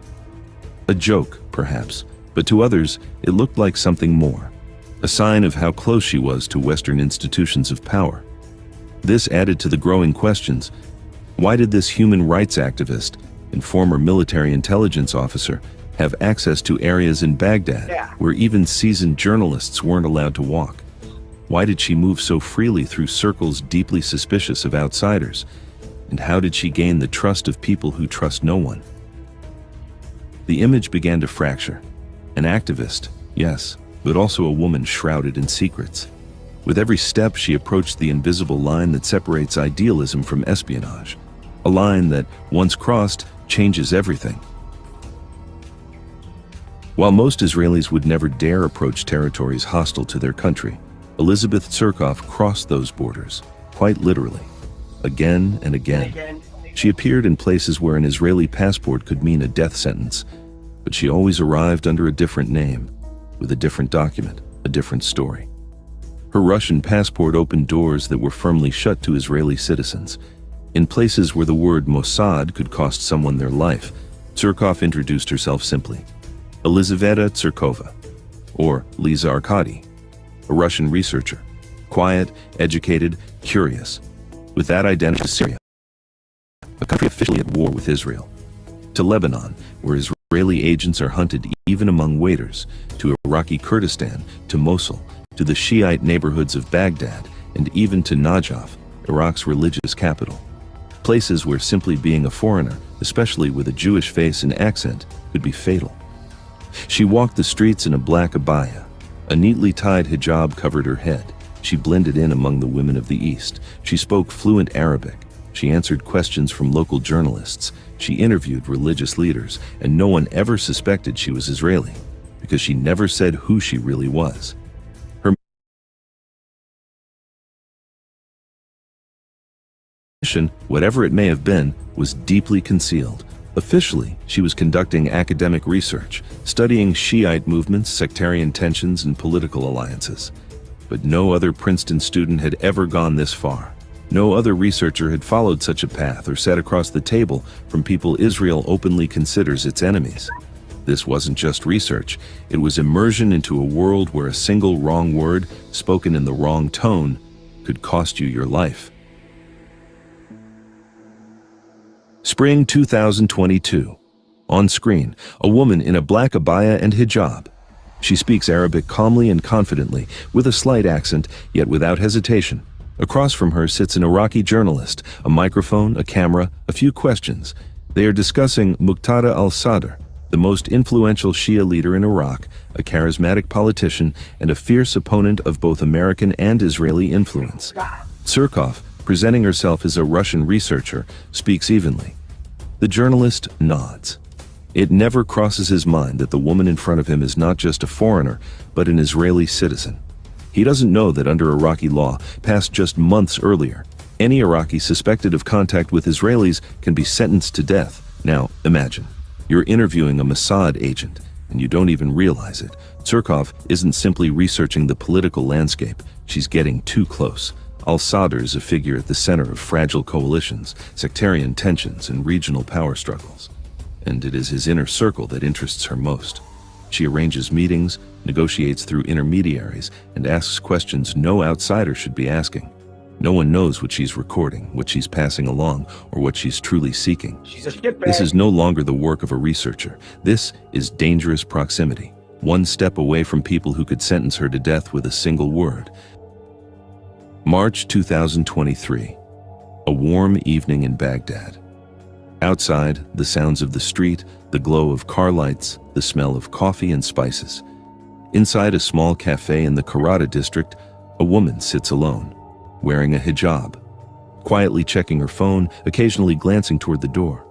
A joke, perhaps, but to others, it looked like something more. A sign of how close she was to Western institutions of power. This added to the growing questions. Why did this human rights activist and former military intelligence officer have access to areas in Baghdad where even seasoned journalists weren't allowed to walk? Why did she move so freely through circles deeply suspicious of outsiders? And how did she gain the trust of people who trust no one? The image began to fracture. An activist, yes, but also a woman shrouded in secrets. With every step, she approached the invisible line that separates idealism from espionage, a line that, once crossed, changes everything. While most Israelis would never dare approach territories hostile to their country, Elizabeth Tsurkov crossed those borders, quite literally, again and again. She appeared in places where an Israeli passport could mean a death sentence, but she always arrived under a different name, with a different document, a different story. Her Russian passport opened doors that were firmly shut to Israeli citizens. In places where the word Mossad could cost someone their life, Tsurkov introduced herself simply, Elizaveta Tsurkova, or Liza Arkady, a Russian researcher, quiet, educated, curious. With that identity to Syria, a country officially at war with Israel, to Lebanon, where Israeli agents are hunted even among waiters, to Iraqi Kurdistan, to Mosul, to the Shiite neighborhoods of Baghdad, and even to Najaf, Iraq's religious capital. Places where simply being a foreigner, especially with a Jewish face and accent, could be fatal. She walked the streets in a black abaya. A neatly tied hijab covered her head. She blended in among the women of the East. She spoke fluent Arabic. She answered questions from local journalists. She interviewed religious leaders, and no one ever suspected she was Israeli, because she never said who she really was. Her mission, whatever it may have been, was deeply concealed. Officially, she was conducting academic research, studying Shiite movements, sectarian tensions, and political alliances. But no other Princeton student had ever gone this far. No other researcher had followed such a path or sat across the table from people Israel openly considers its enemies. This wasn't just research, it was immersion into a world where a single wrong word, spoken in the wrong tone, could cost you your life. Spring 2022. On screen, a woman in a black abaya and hijab. She speaks Arabic calmly and confidently, with a slight accent, yet without hesitation. Across from her sits an Iraqi journalist, a microphone, a camera, a few questions. They are discussing Muqtada al-Sadr, the most influential Shia leader in Iraq, a charismatic politician, and a fierce opponent of both American and Israeli influence. Tsurkov, presenting herself as a Russian researcher, speaks evenly. The journalist nods. It never crosses his mind that the woman in front of him is not just a foreigner, but an Israeli citizen. He doesn't know that under Iraqi law, passed just months earlier, any Iraqi suspected of contact with Israelis can be sentenced to death. Now, imagine, you're interviewing a Mossad agent, and you don't even realize it. Tsurkov isn't simply researching the political landscape, she's getting too close. Al-Sadr is a figure at the center of fragile coalitions, sectarian tensions, and regional power struggles. And it is his inner circle that interests her most. She arranges meetings, negotiates through intermediaries, and asks questions no outsider should be asking. No one knows what she's recording, what she's passing along, or what she's truly seeking. This is no longer the work of a researcher. This is dangerous proximity, one step away from people who could sentence her to death with a single word. March 2023. A warm evening in Baghdad. Outside, the sounds of the street, the glow of car lights, the smell of coffee and spices. Inside a small cafe in the Karada district, a woman sits alone, wearing a hijab, quietly checking her phone, occasionally glancing toward the door.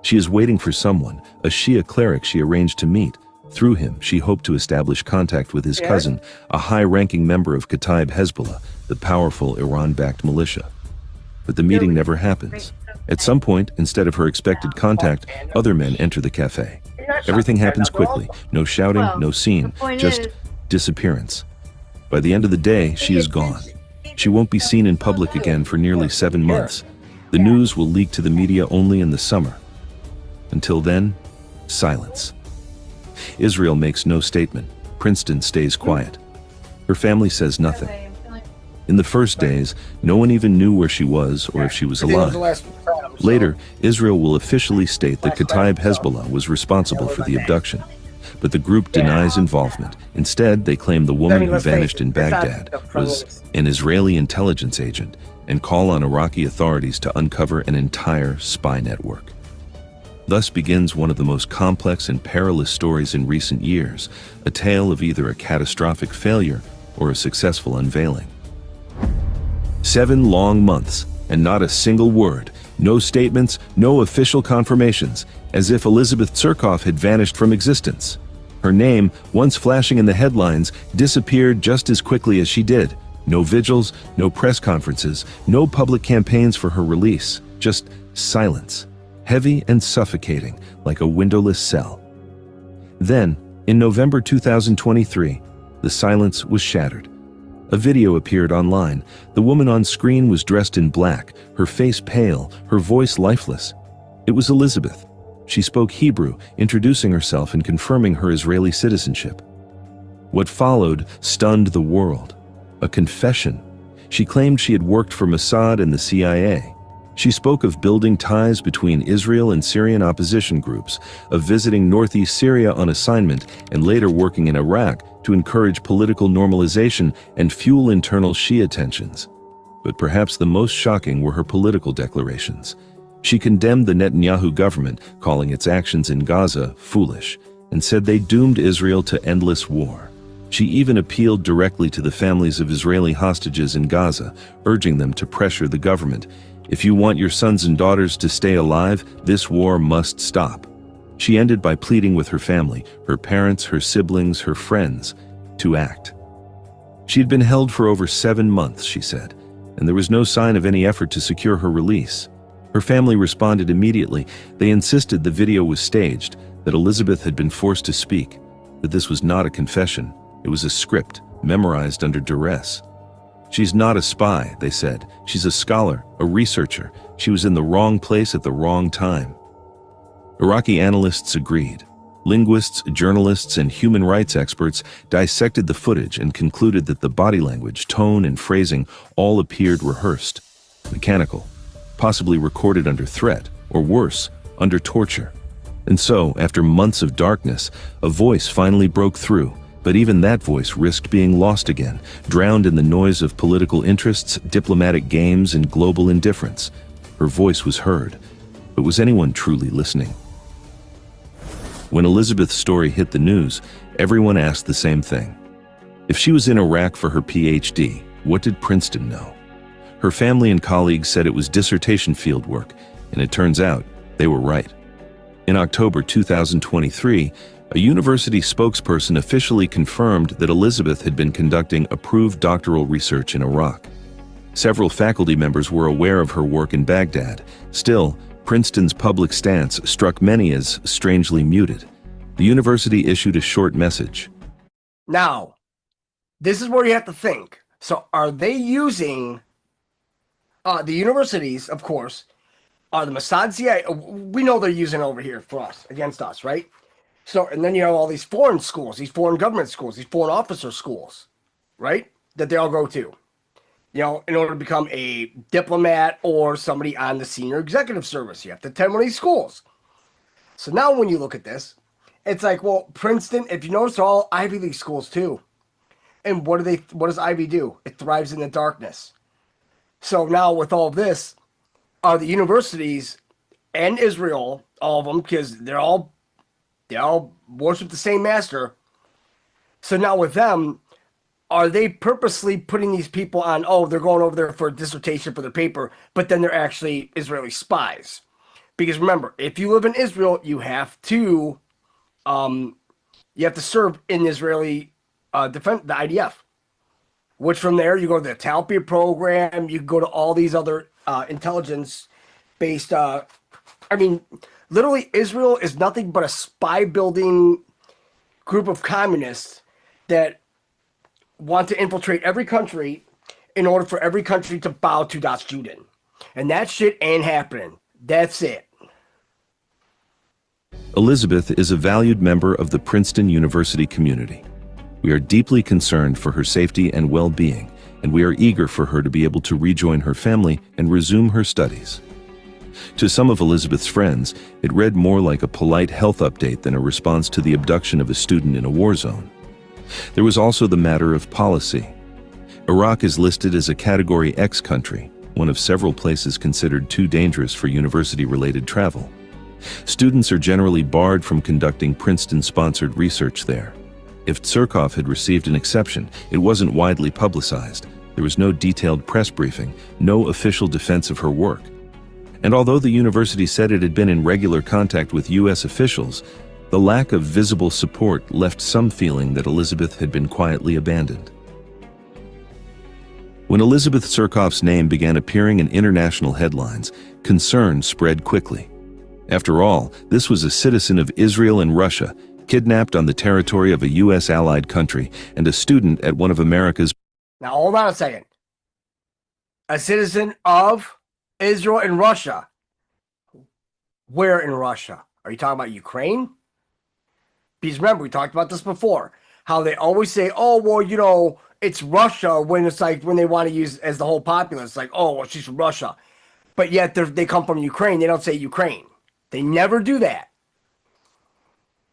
She is waiting for someone, a Shia cleric she arranged to meet. Through him, she hoped to establish contact with his cousin, a high-ranking member of Kataib Hezbollah, the powerful Iran-backed militia. But the meeting never happens. At some point, instead of her expected contact, other men enter the cafe. Everything happens quickly. No shouting, no scene, just disappearance. By the end of the day, she is gone. She won't be seen in public again for nearly 7 months. The news will leak to the media only in the summer. Until then, silence. Israel makes no statement. Princeton stays quiet. Her family says nothing. In the first days, no one even knew where she was or if she was alive. Later, Israel will officially state that Kataib Hezbollah was responsible for the abduction. But the group denies involvement. Instead, they claim the woman who vanished in Baghdad was an Israeli intelligence agent and call on Iraqi authorities to uncover an entire spy network. Thus begins one of the most complex and perilous stories in recent years, a tale of either a catastrophic failure or a successful unveiling. 7 long months, and not a single word, no statements, no official confirmations, as if Elizabeth Tsurkov had vanished from existence. Her name, once flashing in the headlines, disappeared just as quickly as she did. No vigils, no press conferences, no public campaigns for her release, just silence, heavy and suffocating, like a windowless cell. Then, in November 2023, the silence was shattered. A video appeared online. The woman on screen was dressed in black, her face pale, her voice lifeless. It was Elizabeth. She spoke Hebrew, introducing herself and confirming her Israeli citizenship. What followed stunned the world. A confession. She claimed she had worked for Mossad and the CIA. She spoke of building ties between Israel and Syrian opposition groups, of visiting northeast Syria on assignment and later working in Iraq to encourage political normalization and fuel internal Shia tensions. But perhaps the most shocking were her political declarations. She condemned the Netanyahu government, calling its actions in Gaza foolish, and said they doomed Israel to endless war. She even appealed directly to the families of Israeli hostages in Gaza, urging them to pressure the government. If you want your sons and daughters to stay alive, this war must stop. She ended by pleading with her family, her parents, her siblings, her friends, to act. She had been held for over 7 months, she said, and there was no sign of any effort to secure her release. Her family responded immediately. They insisted the video was staged, that Elizabeth had been forced to speak, that this was not a confession, it was a script, memorized under duress. She's not a spy, they said. She's a scholar, a researcher. She was in the wrong place at the wrong time. Iraqi analysts agreed. Linguists, journalists, and human rights experts dissected the footage and concluded that the body language, tone, and phrasing all appeared rehearsed, mechanical, possibly recorded under threat, or worse, under torture. And so, after months of darkness, a voice finally broke through. But even that voice risked being lost again, drowned in the noise of political interests, diplomatic games, and global indifference. Her voice was heard, but was anyone truly listening? When Elizabeth's story hit the news, everyone asked the same thing. If she was in Iraq for her PhD, what did Princeton know? Her family and colleagues said it was dissertation fieldwork, and it turns out they were right. In October 2023, a university spokesperson officially confirmed that Elizabeth had been conducting approved doctoral research in Iraq. Several faculty members were aware of her work in Baghdad. Still, Princeton's public stance struck many as strangely muted. The university issued a short message. Now, this is where you have to think. So are they using, the universities, of course, are the Mossad CIA, we know they're using it over here for us, against us, right? So, and then you have all these foreign schools, these foreign government schools, these foreign officer schools, right? That they all go to, you know, in order to become a diplomat or somebody on the senior executive service. You have to attend one of these schools. So now when you look at this, it's like, well, Princeton, if you notice, they're all Ivy League schools too. And what does Ivy do? It thrives in the darkness. So now with all this, are the universities and Israel, all of them, because they all worship the same master. So now with them, are they purposely putting these people on, oh, they're going over there for a dissertation for their paper, but then they're actually Israeli spies? Because remember, if you live in Israel, you have to serve in Israeli defense, the IDF. Which from there, you go to the Talpia program, you go to all these other intelligence-based, literally, Israel is nothing but a spy-building group of communists that want to infiltrate every country in order for every country to bow to Das Juden. And that shit ain't happening. That's it. Elizabeth is a valued member of the Princeton University community. We are deeply concerned for her safety and well-being, and we are eager for her to be able to rejoin her family and resume her studies. To some of Elizabeth's friends, it read more like a polite health update than a response to the abduction of a student in a war zone. There was also the matter of policy. Iraq is listed as a Category X country, one of several places considered too dangerous for university-related travel. students are generally barred from conducting Princeton-sponsored research there. If Tsurkov had received an exception, it wasn't widely publicized. There was no detailed press briefing, no official defense of her work. And although the university said it had been in regular contact with U.S. officials, the lack of visible support left some feeling that Elizabeth had been quietly abandoned. When Elizabeth Tsurkov's name began appearing in international headlines, concern spread quickly. After all, this was a citizen of Israel and Russia, kidnapped on the territory of a U.S. allied country, and a student at one of America's... Now, hold on a second. A citizen of Israel and Russia. Where in Russia? Are you talking about Ukraine? Because remember, we talked about this before, how they always say, oh, well, you know, it's Russia, when it's like, when they want to use as the whole populace, like, oh, well, she's from Russia. But yet they come from Ukraine. They don't say Ukraine. They never do that.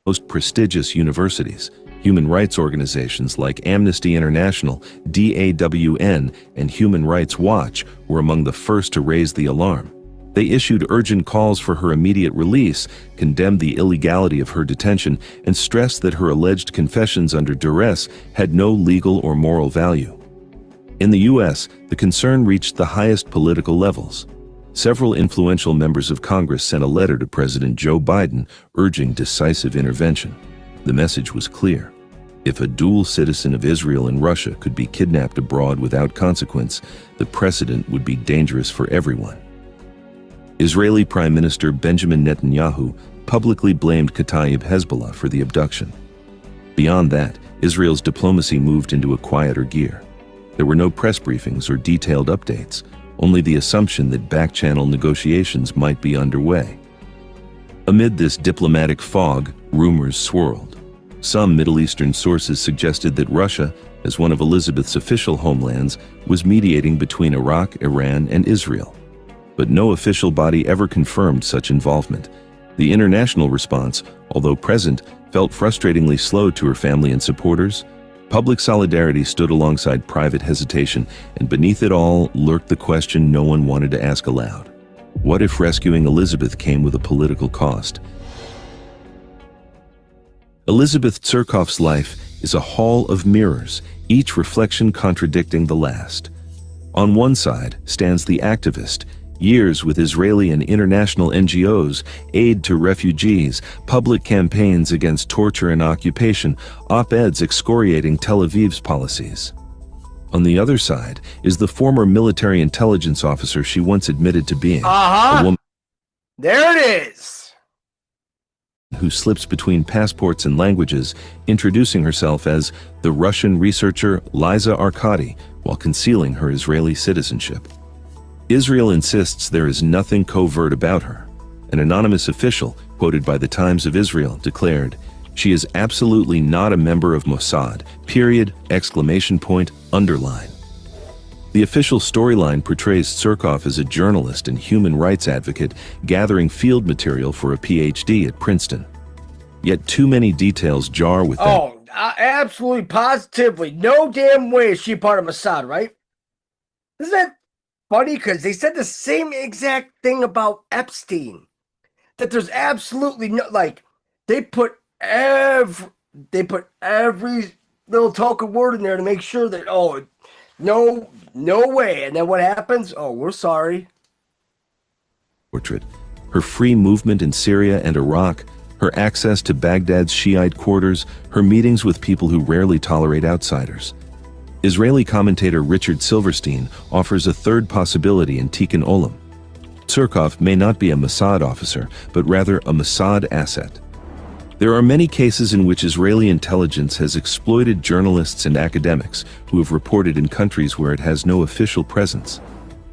Most prestigious universities, human rights organizations like Amnesty International, DAWN, and Human Rights Watch were among the first to raise the alarm. They issued urgent calls for her immediate release, condemned the illegality of her detention, and stressed that her alleged confessions under duress had no legal or moral value. In the U.S., the concern reached the highest political levels. Several influential members of Congress sent a letter to President Joe Biden urging decisive intervention. The message was clear. If a dual citizen of Israel and Russia could be kidnapped abroad without consequence, the precedent would be dangerous for everyone. Israeli Prime Minister Benjamin Netanyahu publicly blamed Kataib Hezbollah for the abduction. Beyond that, Israel's diplomacy moved into a quieter gear. There were no press briefings or detailed updates, only the assumption that back-channel negotiations might be underway. Amid this diplomatic fog, rumors swirled. Some Middle Eastern sources suggested that Russia, as one of Elizabeth's official homelands, was mediating between Iraq, Iran, and Israel. But no official body ever confirmed such involvement. The international response, although present, felt frustratingly slow to her family and supporters. Public solidarity stood alongside private hesitation, and beneath it all lurked the question no one wanted to ask aloud. What if rescuing Elizabeth came with a political cost? Elizabeth Tsurkov's life is a hall of mirrors, each reflection contradicting the last. On one side stands the activist, years with Israeli and international NGOs, aid to refugees, public campaigns against torture and occupation, op-eds excoriating Tel Aviv's policies. On the other side is the former military intelligence officer she once admitted to being, a woman there it is, who slips between passports and languages, introducing herself as the Russian researcher Liza Arkady while concealing her Israeli citizenship. Israel insists there is nothing covert about her. An anonymous official, quoted by the Times of Israel, declared, "She is absolutely not a member of Mossad, period, exclamation point, underline." The official storyline portrays Tsurkov as a journalist and human rights advocate gathering field material for a PhD at Princeton. Yet too many details jar with that. Oh, absolutely, positively. No damn way is she part of Mossad, right? Isn't that funny? Because they said the same exact thing about Epstein. That there's absolutely no, like, they put every little token word in there to make sure that, oh, no way. And then what happens? Oh, we're sorry. Portrait. Her free movement in Syria and Iraq, her access to Baghdad's Shiite quarters, her meetings with people who rarely tolerate outsiders. Israeli commentator Richard Silverstein offers a third possibility in Tikkun Olam. Tsurkov may not be a Mossad officer, but rather a Mossad asset. There are many cases in which Israeli intelligence has exploited journalists and academics who have reported in countries where it has no official presence.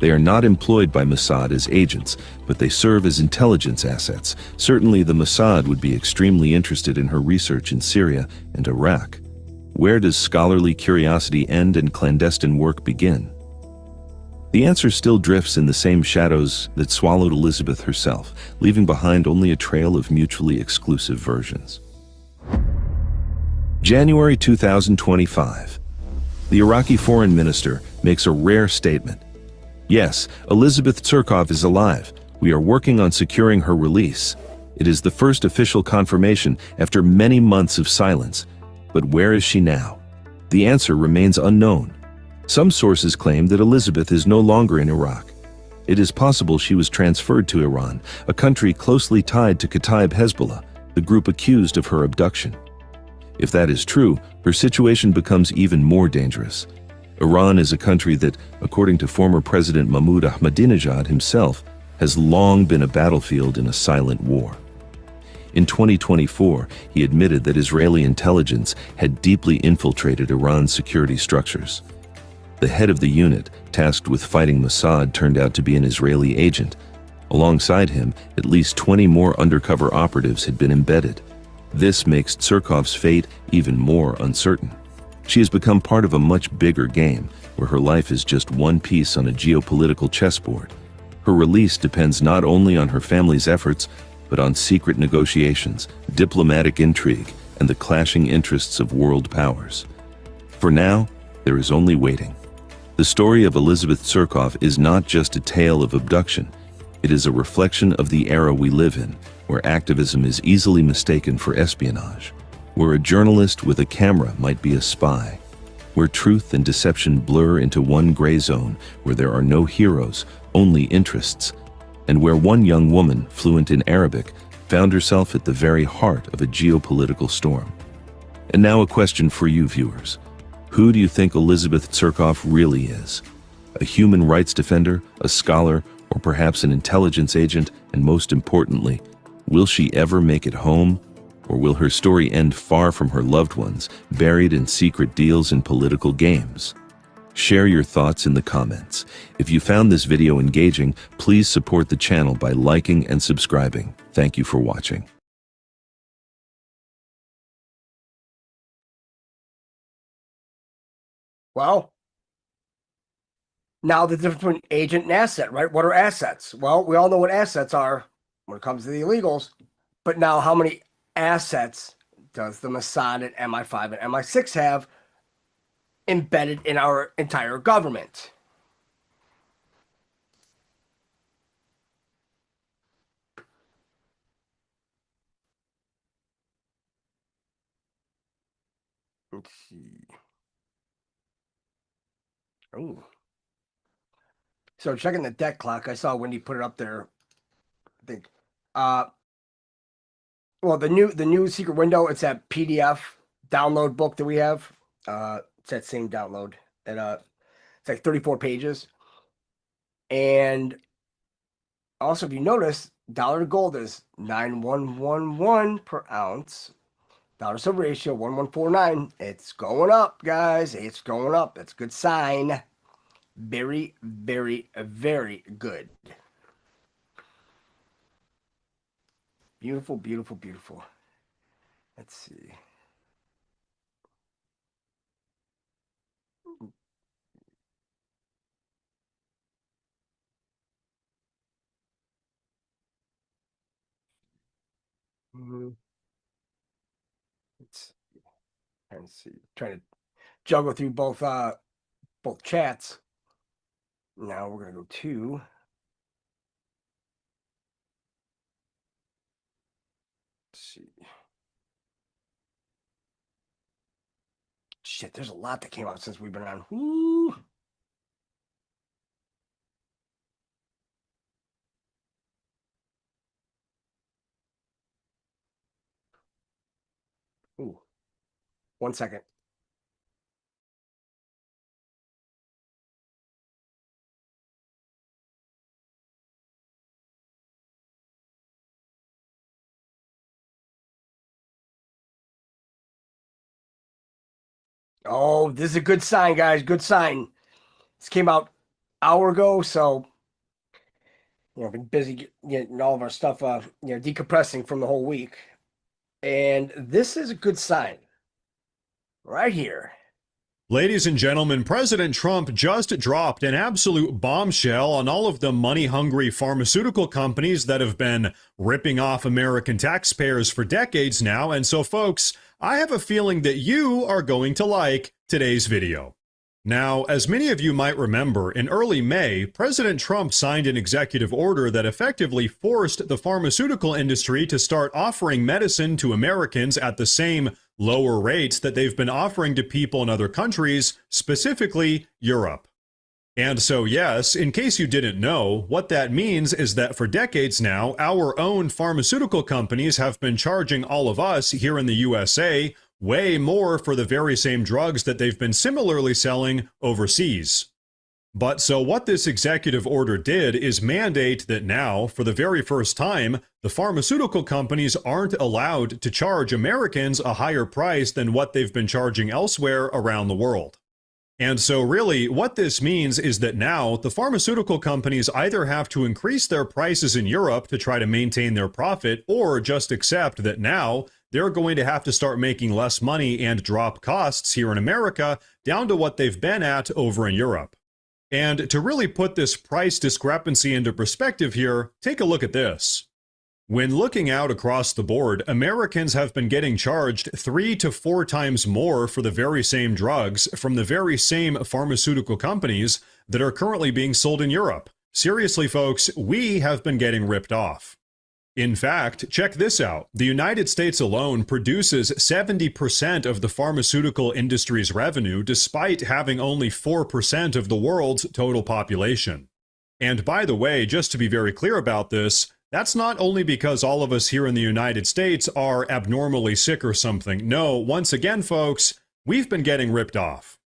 They are not employed by Mossad as agents, but they serve as intelligence assets. Certainly the Mossad would be extremely interested in her research in Syria and Iraq. Where does scholarly curiosity end and clandestine work begin? The answer still drifts in the same shadows that swallowed Elizabeth herself, leaving behind only a trail of mutually exclusive versions. January 2025. The Iraqi foreign minister makes a rare statement. Yes, Elizabeth Tsurkov is alive. We are working on securing her release. It is the first official confirmation after many months of silence. But where is she now? The answer remains unknown. Some sources claim that Elizabeth is no longer in Iraq. It is possible she was transferred to Iran, a country closely tied to Kataib Hezbollah, the group accused of her abduction. If that is true, her situation becomes even more dangerous. Iran is a country that, according to former President Mahmoud Ahmadinejad himself, has long been a battlefield in a silent war. In 2024, he admitted that Israeli intelligence had deeply infiltrated Iran's security structures. The head of the unit, tasked with fighting Mossad, turned out to be an Israeli agent. Alongside him, at least 20 more undercover operatives had been embedded. This makes Tsurkov's fate even more uncertain. She has become part of a much bigger game, where her life is just one piece on a geopolitical chessboard. Her release depends not only on her family's efforts, but on secret negotiations, diplomatic intrigue, and the clashing interests of world powers. For now, there is only waiting. The story of Elizabeth Tsurkov is not just a tale of abduction. It is a reflection of the era we live in, where activism is easily mistaken for espionage, where a journalist with a camera might be a spy, where truth and deception blur into one gray zone, where there are no heroes, only interests, and where one young woman, fluent in Arabic, found herself at the very heart of a geopolitical storm. And now a question for you viewers. Who do you think Elizabeth Tsurkov really is? A human rights defender, a scholar, or perhaps an intelligence agent? And most importantly, will she ever make it home? Or will her story end far from her loved ones, buried in secret deals and political games? Share your thoughts in the comments. If you found this video engaging, please support the channel by liking and subscribing. Thank you for watching. Well, now the difference between agent and asset, right? What are assets? Well, we all know what assets are when it comes to the illegals. But now how many assets does the Mossad and MI5 and MI6 have embedded in our entire government? Let's see. Oh. So checking the debt clock, I saw Wendy put it up there. I think well, the new secret window, it's that PDF download book that we have. It's that same download. And it's like 34 pages. And also, if you notice, dollar to gold is 9111 per ounce. Dollar silver ratio 1149. It's going up, guys. It's going up. That's a good sign. Very, very, very good. Beautiful, beautiful, beautiful. Let's see. Let's see. Trying to juggle through both chats. Now we're gonna go to see. Shit, there's a lot that came out since we've been on. Woo. Ooh. 1 second. Oh, this is a good sign, guys. Good sign. This came out an hour ago, so I've been busy getting all of our stuff decompressing from the whole week. And this is a good sign. Right here. Ladies and gentlemen, President Trump just dropped an absolute bombshell on all of the money-hungry pharmaceutical companies that have been ripping off American taxpayers for decades now. And so, folks, I have a feeling that you are going to like today's video. Now, as many of you might remember, in early May, President Trump signed an executive order that effectively forced the pharmaceutical industry to start offering medicine to Americans at the same lower rates that they've been offering to people in other countries, specifically Europe. And so, yes, in case you didn't know, what that means is that for decades now, our own pharmaceutical companies have been charging all of us here in the USA way more for the very same drugs that they've been similarly selling overseas. But so what this executive order did is mandate that now, for the very first time, the pharmaceutical companies aren't allowed to charge Americans a higher price than what they've been charging elsewhere around the world. And so really, what this means is that now the pharmaceutical companies either have to increase their prices in Europe to try to maintain their profit, or just accept that now they're going to have to start making less money and drop costs here in America down to what they've been at over in Europe. And to really put this price discrepancy into perspective here, take a look at this. When looking out across the board, Americans have been getting charged 3 to 4 times more for the very same drugs from the very same pharmaceutical companies that are currently being sold in Europe. Seriously, folks, we have been getting ripped off. In fact, check this out. The United States alone produces 70% of the pharmaceutical industry's revenue, despite having only 4% of the world's total population. And by the way, just to be very clear about this, that's not only because all of us here in the United States are abnormally sick or something. No, once again, folks, we've been getting ripped off.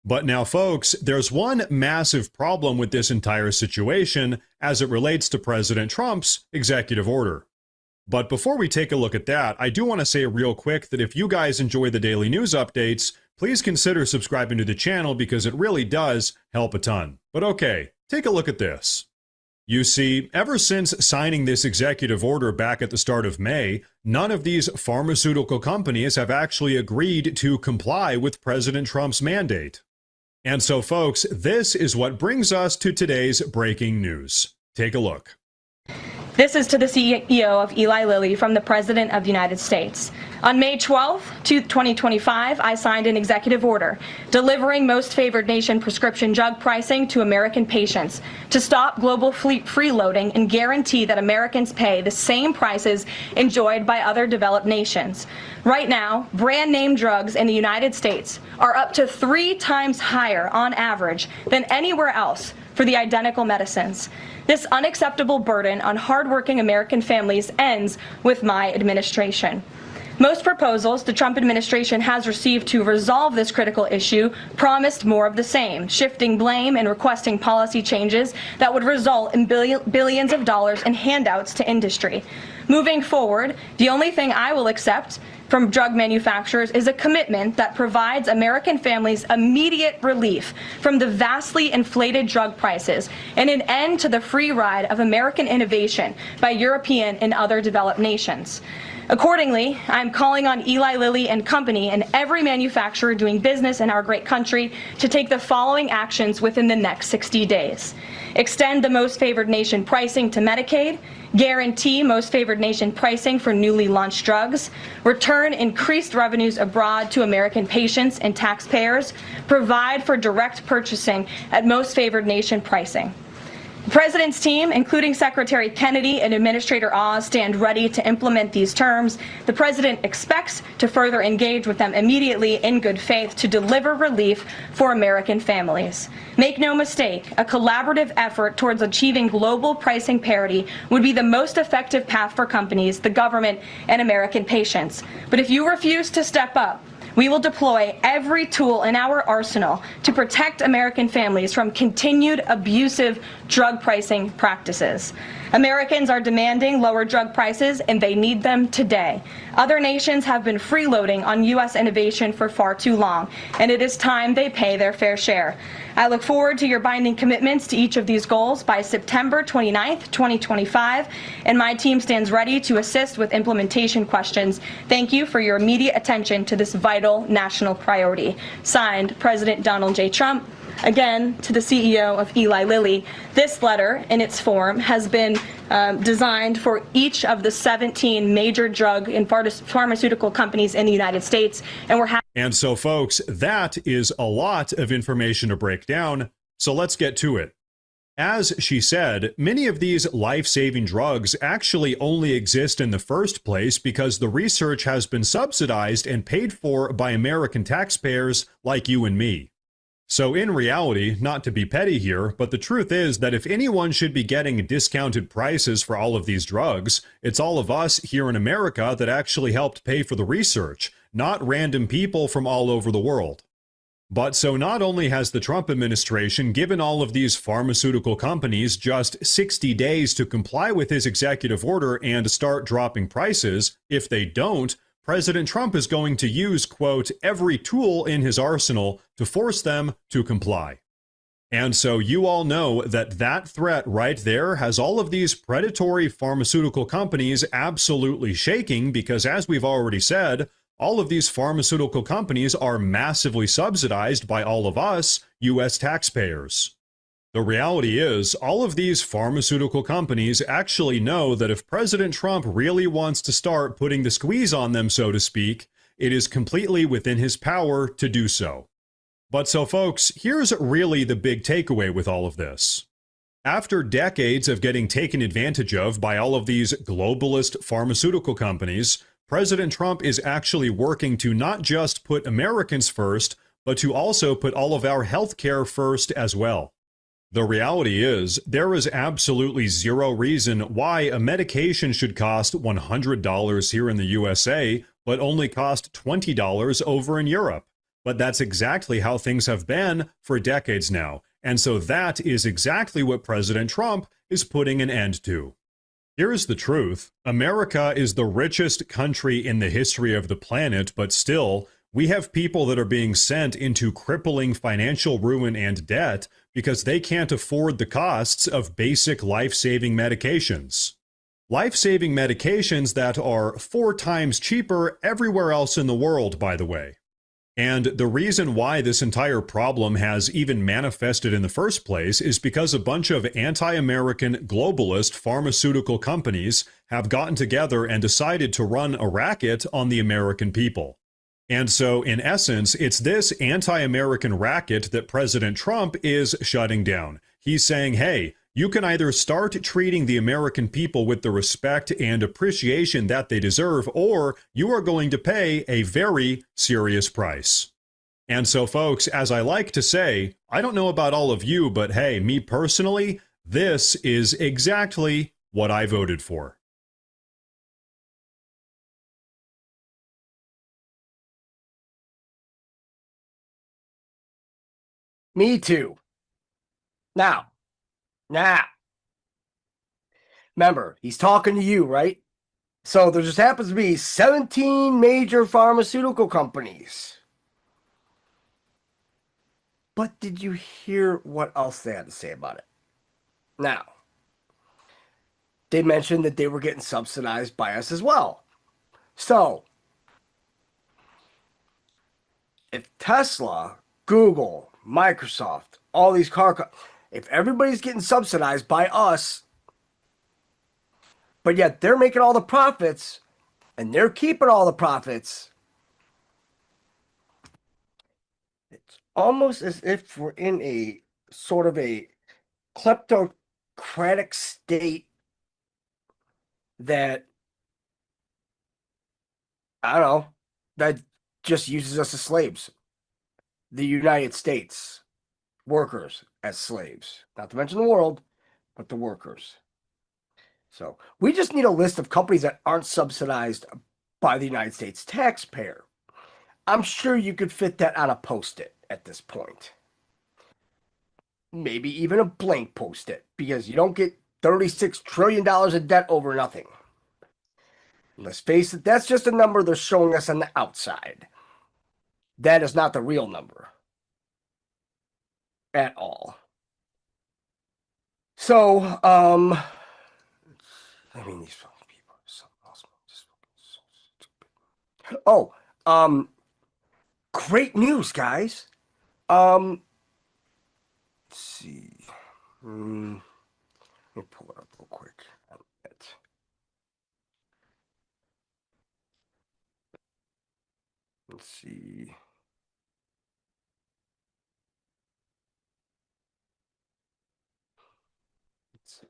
But now, folks, there's one massive problem with this entire situation as it relates to President Trump's executive order. But before we take a look at that, I do want to say real quick that if you guys enjoy the daily news updates, please consider subscribing to the channel because it really does help a ton. But okay, take a look at this. You see, ever since signing this executive order back at the start of May, none of these pharmaceutical companies have actually agreed to comply with President Trump's mandate. And so, folks, this is what brings us to today's breaking news. Take a look. This is to the CEO of Eli Lilly from the President of the United States. On May 12, 2025, I signed an executive order delivering most favored nation prescription drug pricing to American patients to stop global freeloading and guarantee that Americans pay the same prices enjoyed by other developed nations. Right now, brand name drugs in the United States are up to 3 times higher on average than anywhere else for the identical medicines. This unacceptable burden on hardworking American families ends with my administration. Most proposals the Trump administration has received to resolve this critical issue promised more of the same, shifting blame and requesting policy changes that would result in billions of dollars in handouts to industry. Moving forward, the only thing I will accept from drug manufacturers is a commitment that provides American families immediate relief from the vastly inflated drug prices and an end to the free ride of American innovation by European and other developed nations. Accordingly, I'm calling on Eli Lilly and Company and every manufacturer doing business in our great country to take the following actions within the next 60 days. Extend the most favored nation pricing to Medicaid, guarantee most favored nation pricing for newly launched drugs, return increased revenues abroad to American patients and taxpayers, provide for direct purchasing at most favored nation pricing. The President's team, including Secretary Kennedy and Administrator Oz, stand ready to implement these terms. The President expects to further engage with them immediately in good faith to deliver relief for American families. Make no mistake, a collaborative effort towards achieving global pricing parity would be the most effective path for companies, the government, and American patients. But if you refuse to step up, we will deploy every tool in our arsenal to protect American families from continued abusive drug pricing practices. Americans are demanding lower drug prices, and they need them today. Other nations have been freeloading on U.S. innovation for far too long, and it is time they pay their fair share. I look forward to your binding commitments to each of these goals by September 29th, 2025, and my team stands ready to assist with implementation questions. Thank you for your immediate attention to this vital national priority. Signed, President Donald J. Trump. Again, to the CEO of Eli Lilly, this letter in its form has been designed for each of the 17 major drug and pharmaceutical companies in the United States. And so, folks, that is a lot of information to break down, so let's get to it. As she said, many of these life-saving drugs actually only exist in the first place because the research has been subsidized and paid for by American taxpayers like you and me. So in reality, not to be petty here, but the truth is that if anyone should be getting discounted prices for all of these drugs, it's all of us here in America that actually helped pay for the research, not random people from all over the world. But so not only has the Trump administration given all of these pharmaceutical companies just 60 days to comply with his executive order and start dropping prices, if they don't, President Trump is going to use, quote, every tool in his arsenal to force them to comply. And so you all know that that threat right there has all of these predatory pharmaceutical companies absolutely shaking because, as we've already said, all of these pharmaceutical companies are massively subsidized by all of us, U.S. taxpayers. The reality is, all of these pharmaceutical companies actually know that if President Trump really wants to start putting the squeeze on them, so to speak, it is completely within his power to do so. But so, folks, here's really the big takeaway with all of this. After decades of getting taken advantage of by all of these globalist pharmaceutical companies, President Trump is actually working to not just put Americans first, but to also put all of our healthcare first as well. The reality is, there is absolutely zero reason why a medication should cost $100 here in the USA, but only cost $20 over in Europe. But that's exactly how things have been for decades now. And so that is exactly what President Trump is putting an end to. Here's the truth. America is the richest country in the history of the planet, but still, we have people that are being sent into crippling financial ruin and debt because they can't afford the costs of basic life-saving medications. Life-saving medications that are 4 times cheaper everywhere else in the world, by the way. And the reason why this entire problem has even manifested in the first place is because a bunch of anti-American globalist pharmaceutical companies have gotten together and decided to run a racket on the American people. And so, in essence, it's this anti-American racket that President Trump is shutting down. He's saying, hey, you can either start treating the American people with the respect and appreciation that they deserve, or you are going to pay a very serious price. And so, folks, as I like to say, I don't know about all of you, but hey, me personally, this is exactly what I voted for. Me too. Now, remember, he's talking to you, right? So there just happens to be 17 major pharmaceutical companies. But did you hear what else they had to say about it? Now, they mentioned that they were getting subsidized by us as well. So, if Tesla, Google, Microsoft, all these if everybody's getting subsidized by us, but yet they're making all the profits and they're keeping all the profits, it's almost as if we're in a sort of a kleptocratic state that, I don't know, that just uses us as slaves. The United States workers as slaves, not to mention the world, but the workers. So we just need a list of companies that aren't subsidized by the United States taxpayer. I'm sure you could fit that on a post-it at this point. Maybe even a blank post-it, because you don't get $36 trillion in debt over nothing. Let's face it, that's just a number they're showing us on the outside. That is not the real number at all. So, I mean, these fucking people are so awesome. Just so stupid. Oh, great news, guys. Let's see. Let me pull it up real quick on Let's see. Let's see.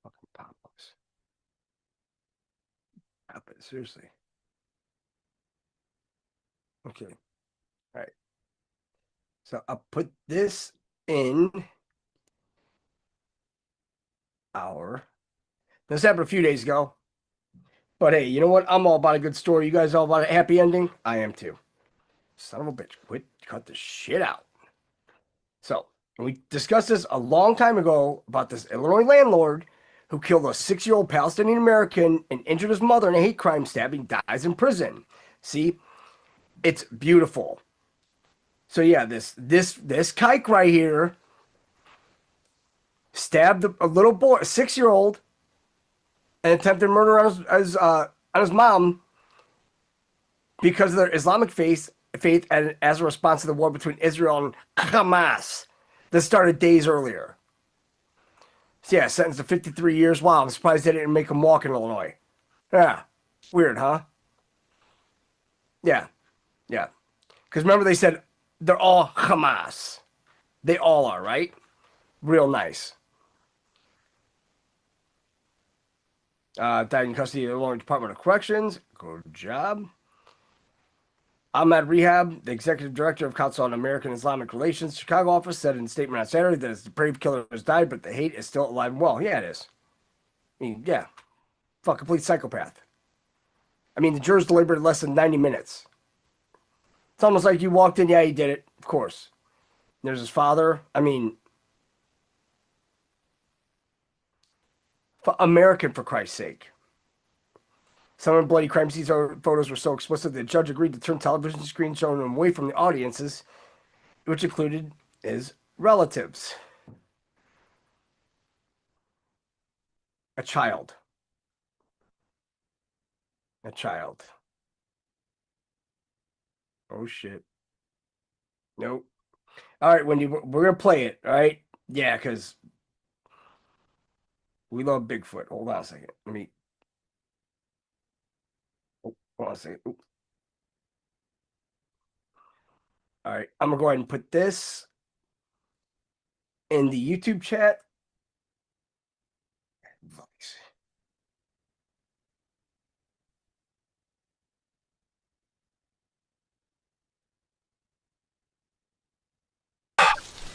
Fucking pop-ups. Seriously. Okay. All right. So I'll put this in our. This happened a few days ago. But hey, you know what? I'm all about a good story. You guys all about a happy ending? I am too. Son of a bitch. Cut this shit out. So, we discussed this a long time ago about this Illinois landlord who killed a 6-year-old Palestinian American and injured his mother in a hate crime stabbing, dies in prison. See? It's beautiful. So yeah, this kike right here stabbed a little boy, a 6-year-old, and attempted murder on his mom because of their Islamic faith and as a response to the war between Israel and Hamas that started days earlier. So yeah, sentenced to 53 years. Wow, I'm surprised they didn't make him walk in Illinois. Yeah, weird, huh? Yeah, yeah. Because remember they said they're all Hamas. They all are, right? Real nice. Died in custody of the Illinois Department of Corrections. Good job. Ahmad Rehab, the executive director of Council on American Islamic Relations Chicago office, said in a statement on Saturday that his depraved killer has died, but the hate is still alive and well. Yeah, it is. I mean, yeah. Fuck, complete psychopath. I mean, the jurors deliberated less than 90 minutes. It's almost like you walked in, yeah, he did it. Of course. There's his father. I mean, American, for Christ's sake. Some of the bloody crime scene photos were so explicit that the judge agreed to turn television screens showing them away from the audiences, which included his relatives. A child. A child. Oh, shit. Nope. All right, Wendy, we're going to play it, all right? Yeah, because we love Bigfoot. Hold on a second. Let me. Oh, hold on a second. Ooh. All right, I'm going to go ahead and put this in the YouTube chat.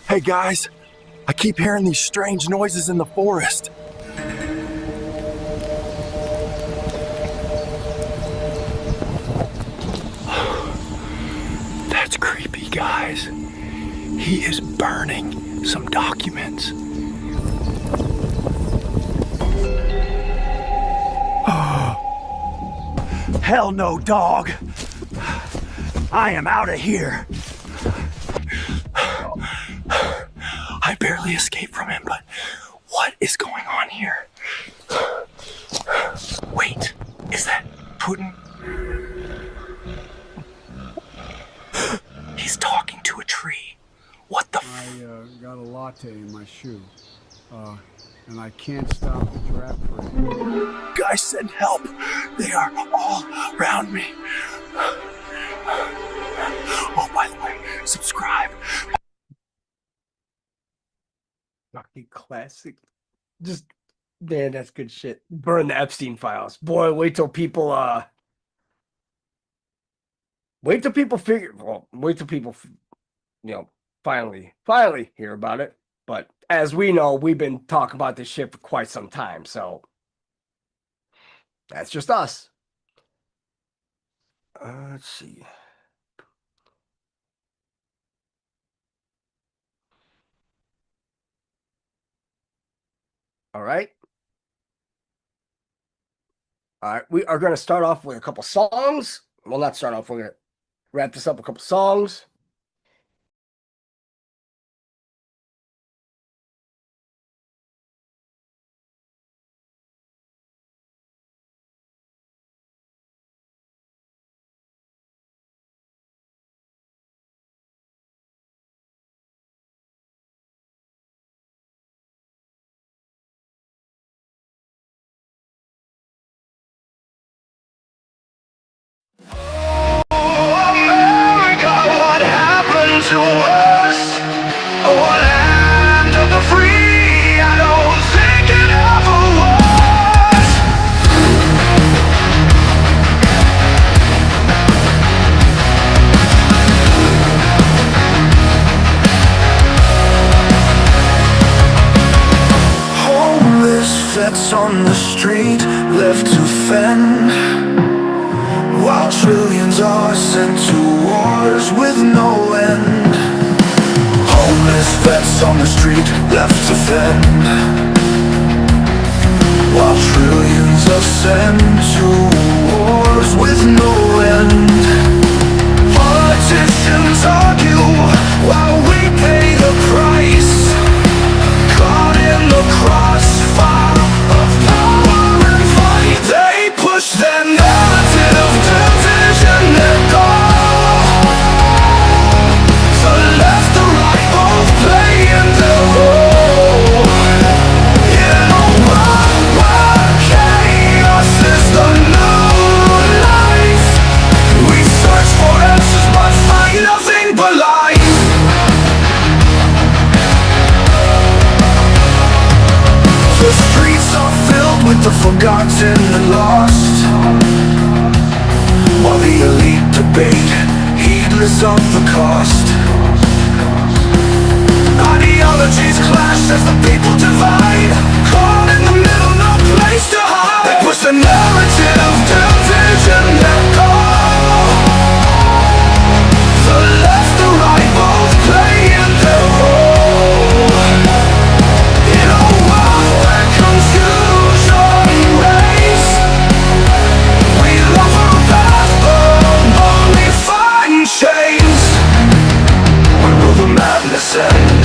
Hey guys, I keep hearing these strange noises in the forest. That's creepy, guys. He is burning some documents. Hell no, dog. I am out of here. I barely escaped from him, but what is going on here? Wait, is that Putin? He's talking to a tree. What the I got a latte in my shoe, and I can't stop the trap for Guys, send help. They are all around me. Oh, by the way, subscribe. Fucking classic. Just, man, that's good shit. Burn the Epstein files. Boy, wait till people figure, well, wait till people, finally hear about it. But as we know, we've been talking about this shit for quite some time, so that's just us. Let's see. All right. All right. We are going to start off with a couple songs. Well, not start off. We're going to wrap this up with a couple songs. vets on the street left to fend, while trillions are sent to wars with no end. Homeless vets on the street left to fend, while trillions are sent to wars with no end. Politicians argue while we pay the price, caught in the crossfire of power and fight. They push their narrative, division and goal. The left, the right, both playing their role. In a world where chaos is the new life, we search for answers but find nothing but lies. The streets are filled with the forgotten and lost, while the elite debate, heedless of the cost. Ideologies clash as the people divide, caught in the middle, no place to hide. They push the narrative, division and goal. The left, the right, both playing their role. In a world where confusion reigns, we love our path, but only find chains. When will the madness end?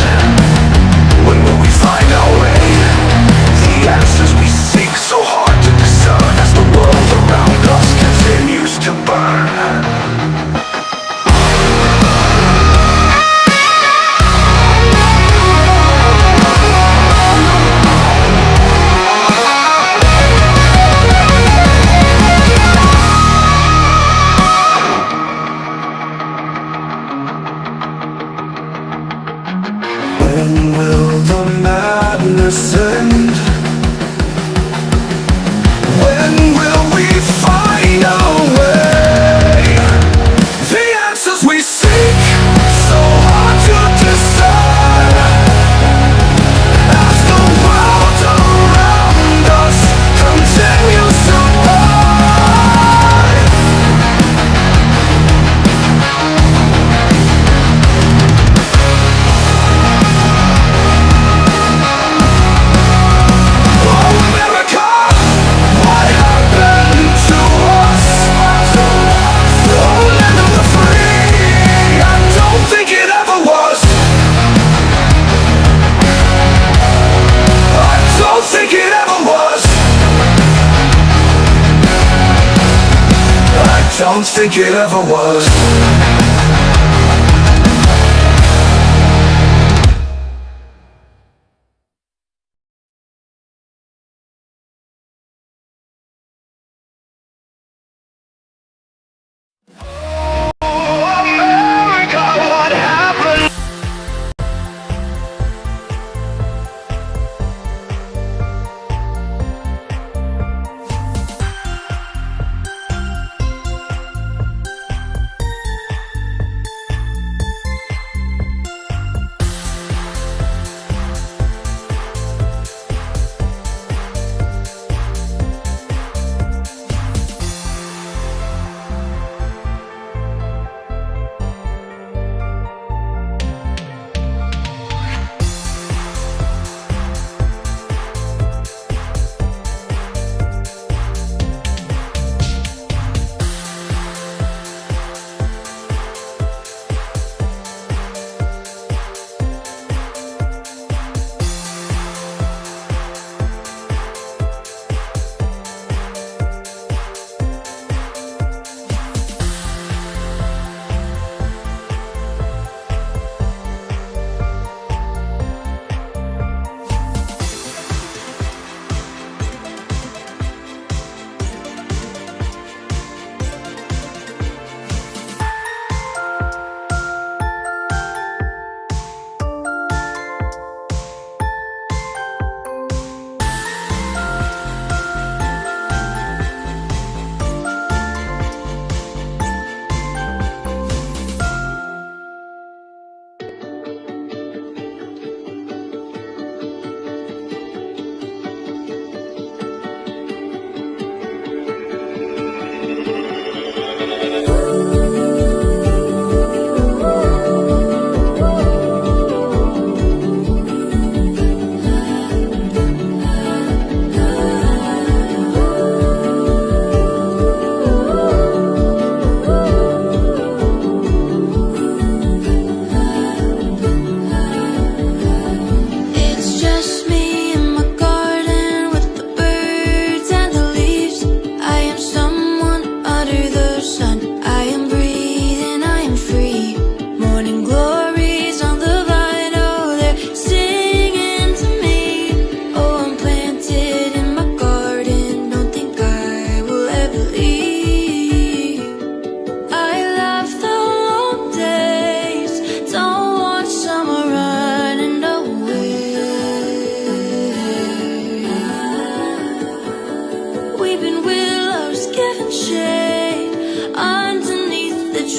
When will we find our way? The answers we seek so hard to discern as the world around us continues to burn. When will the madness end? When will we find our way? The answers we seek, so hard to discern, as the world around us continues to burn. America, what happened to us? The land of the free, I don't think it ever was. I don't think it ever was. I don't think it ever was. America, what happened?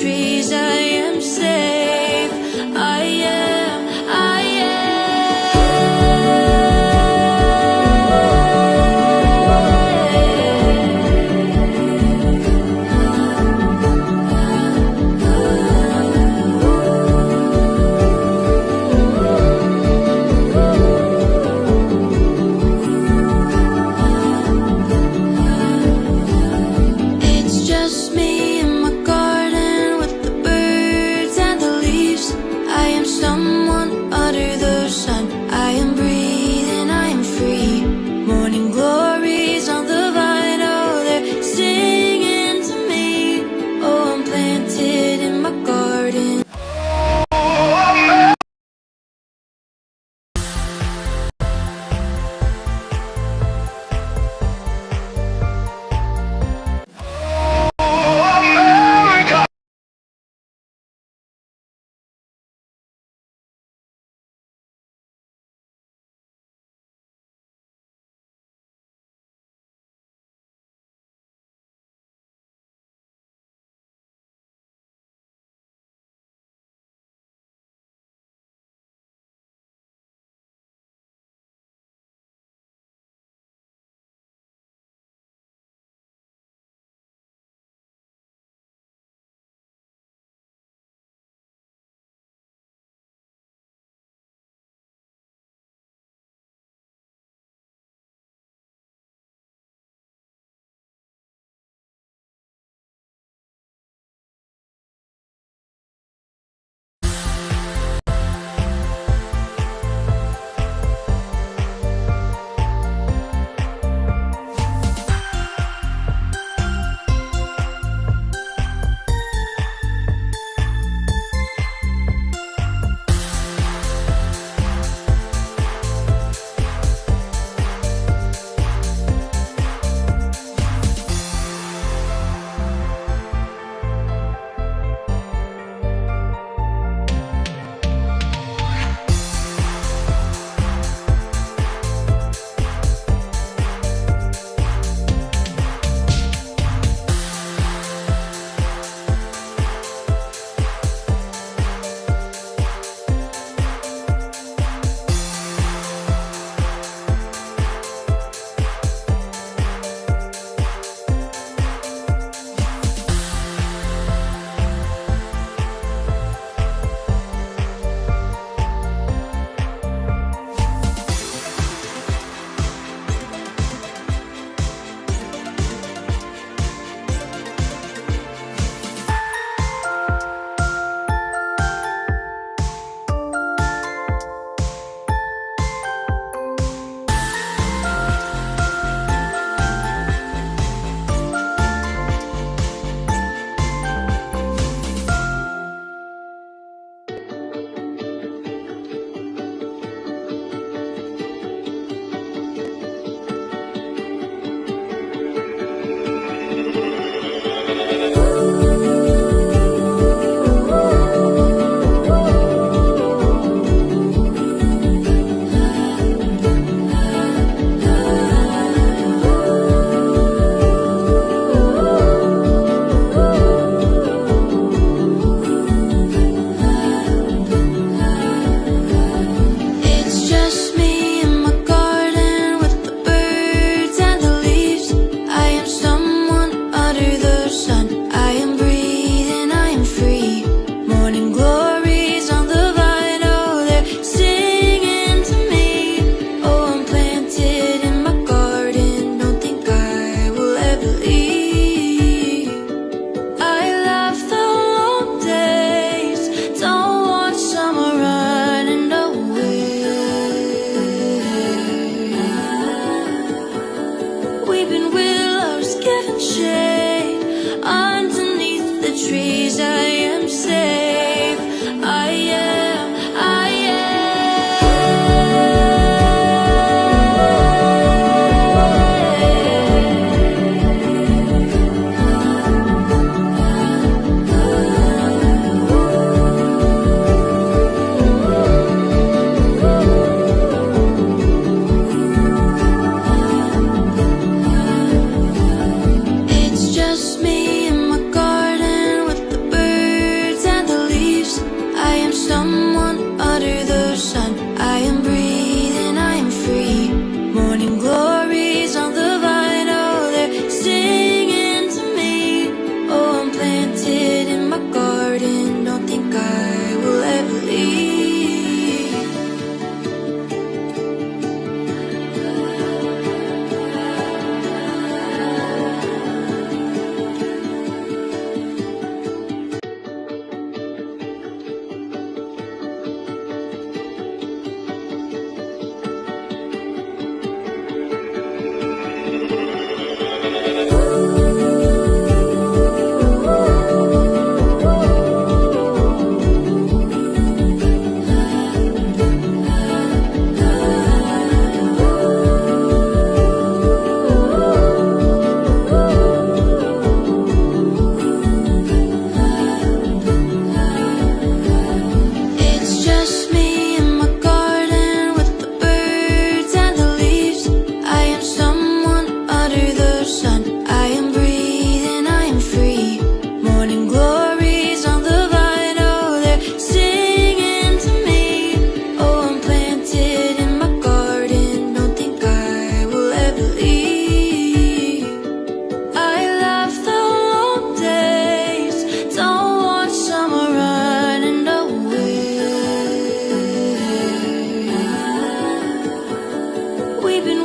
trees, I am safe. I am, I It's just me in my garden with the birds.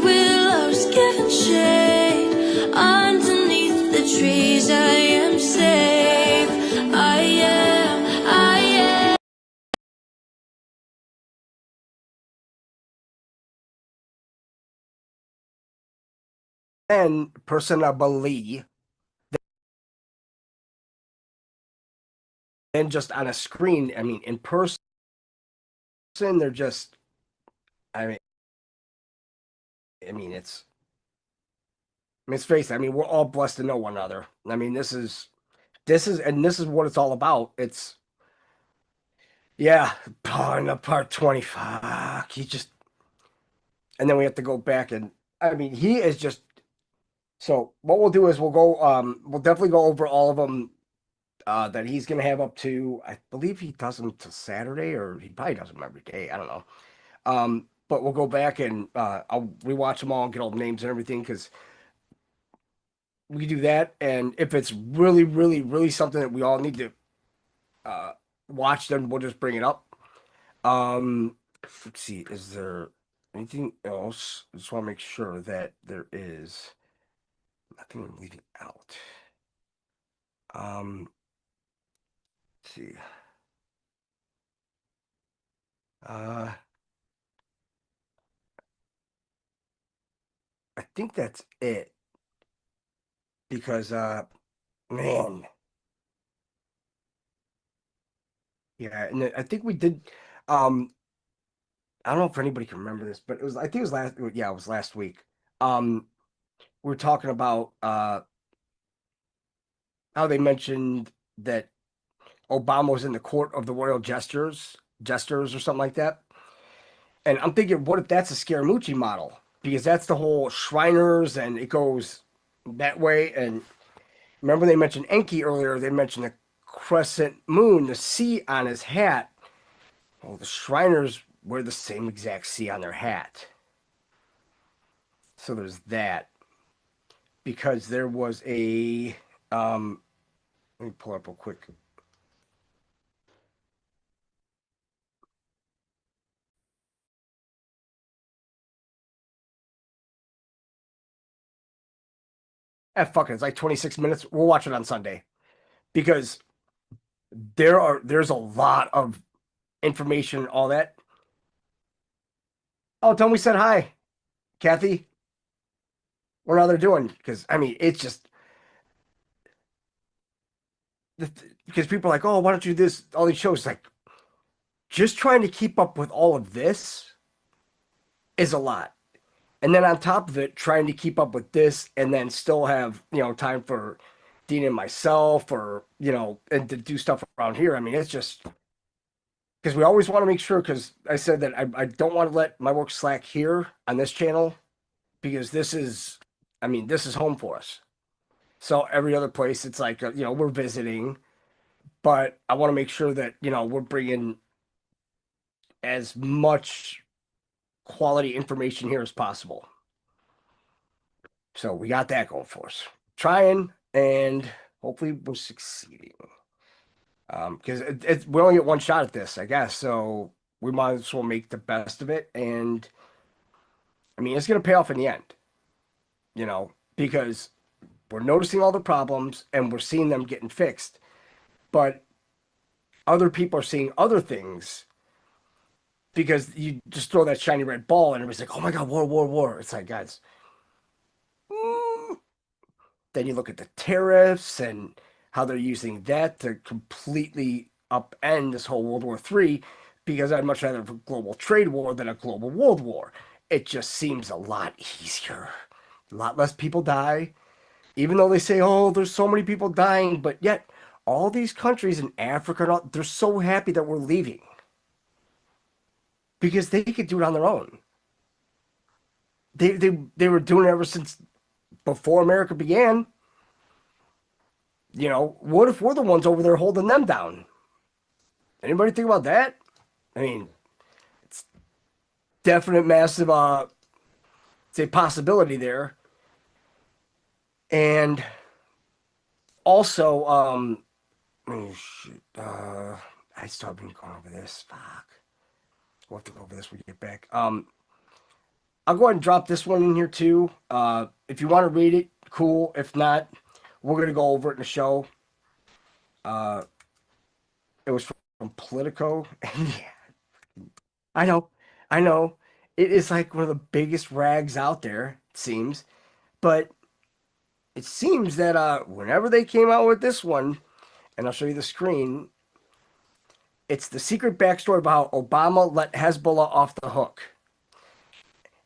and willows giving shade. Underneath the trees I am safe. I am. And personally, then just on a screen, I mean, in person, they're just, I mean, it's, let's face it, I mean, we're all blessed to know one another. I mean, this is what it's all about. It's, yeah, part 25. He just, and then we have to go back and, I mean, he is just, so what we'll do is we'll definitely go over all of them that he's going to have up to, I believe he does them to Saturday, or he probably does them every day. I don't know. But we'll go back and I'll rewatch them all and get all the names and everything, because we do that. And if it's really, really, really something that we all need to watch, then we'll just bring it up. Let's see, is there anything else? I just want to make sure that there is nothing I'm leaving out. Let's see. I think that's it. Because man. Yeah, and I think we did I don't know if anybody can remember this, but I think it was last week. We were talking about how they mentioned that Obama was in the court of the royal jesters or something like that. And I'm thinking, what if that's a Scaramucci model? Because that's the whole Shriners, and it goes that way. And remember they mentioned Enki earlier, they mentioned the crescent moon, the C on his hat. Well, the Shriners wear the same exact C on their hat. So there's that. Because there was a let me pull up real quick. Fuck it, it's like 26 minutes. We'll watch it on Sunday. Because there's a lot of information and all that. Oh, tell me, said hi, Kathy. What are they doing? Because I mean, it's just because people are like, oh, why don't you do this? All these shows, like, just trying to keep up with all of this is a lot. And then on top of it, trying to keep up with this and then still have, time for Dean and myself, or, and to do stuff around here. I mean, it's just because we always want to make sure, because I said that I don't want to let my work slack here on this channel, because this is home for us. So every other place, it's like, we're visiting, but I want to make sure that, we're bringing as much quality information here as possible. So we got that going for us. Trying, and hopefully we're succeeding. Because we only get one shot at this, I guess. So we might as well make the best of it. And I mean, it's going to pay off in the end, because we're noticing all the problems and we're seeing them getting fixed. But other people are seeing other things, because you just throw that shiny red ball and everybody's like, oh my God, war. It's like, guys. Then you look at the tariffs and how they're using that to completely upend this whole World War III, because I'd much rather have a global trade war than a global world war. It just seems a lot easier. A lot less people die. Even though they say, oh, there's so many people dying, but yet all these countries in Africa, they're so happy that we're leaving, because they could do it on their own. They were doing it ever since before America began. What if we're the ones over there holding them down? Anybody think about that? I mean, it's definite massive say possibility there. And also, I still haven't gone over this. Fuck. We'll have to go over this when we get back. I'll go ahead and drop this one in here too. If you want to read it, cool. If not, we're gonna go over it in the show. It was from Politico. Yeah, I know, I know. It is like one of the biggest rags out there, it seems. But it seems that whenever they came out with this one, and I'll show you the screen, it's the secret backstory about how Obama let Hezbollah off the hook.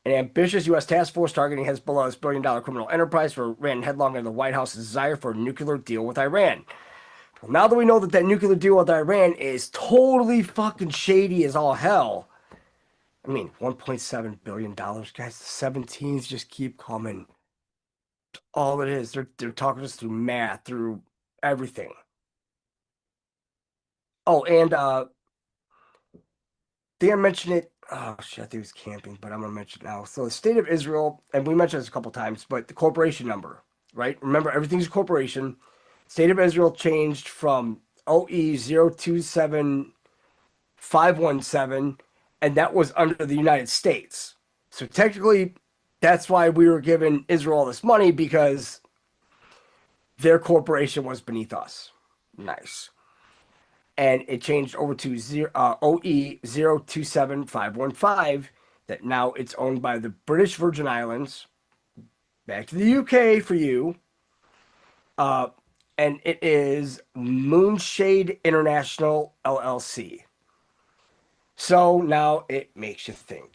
An ambitious U.S. task force targeting Hezbollah's billion-dollar criminal enterprise ran headlong into the White House's desire for a nuclear deal with Iran. Well, now that we know that that nuclear deal with Iran is totally fucking shady as all hell. I mean, $1.7 billion, guys. The 17s just keep coming. All it is, they're talking us through math, through everything. Oh, and they mentioned it. Oh shit, I think it was camping, but I'm gonna mention it now. So the state of Israel, and we mentioned this a couple times, but the corporation number, right? Remember, everything's a corporation. State of Israel changed from OE027517, and that was under the United States. So technically, that's why we were giving Israel all this money, because their corporation was beneath us. Nice. And it changed over to OE027515, that now it's owned by the British Virgin Islands. Back to the UK for you. And it is Moonshade International LLC. So now it makes you think.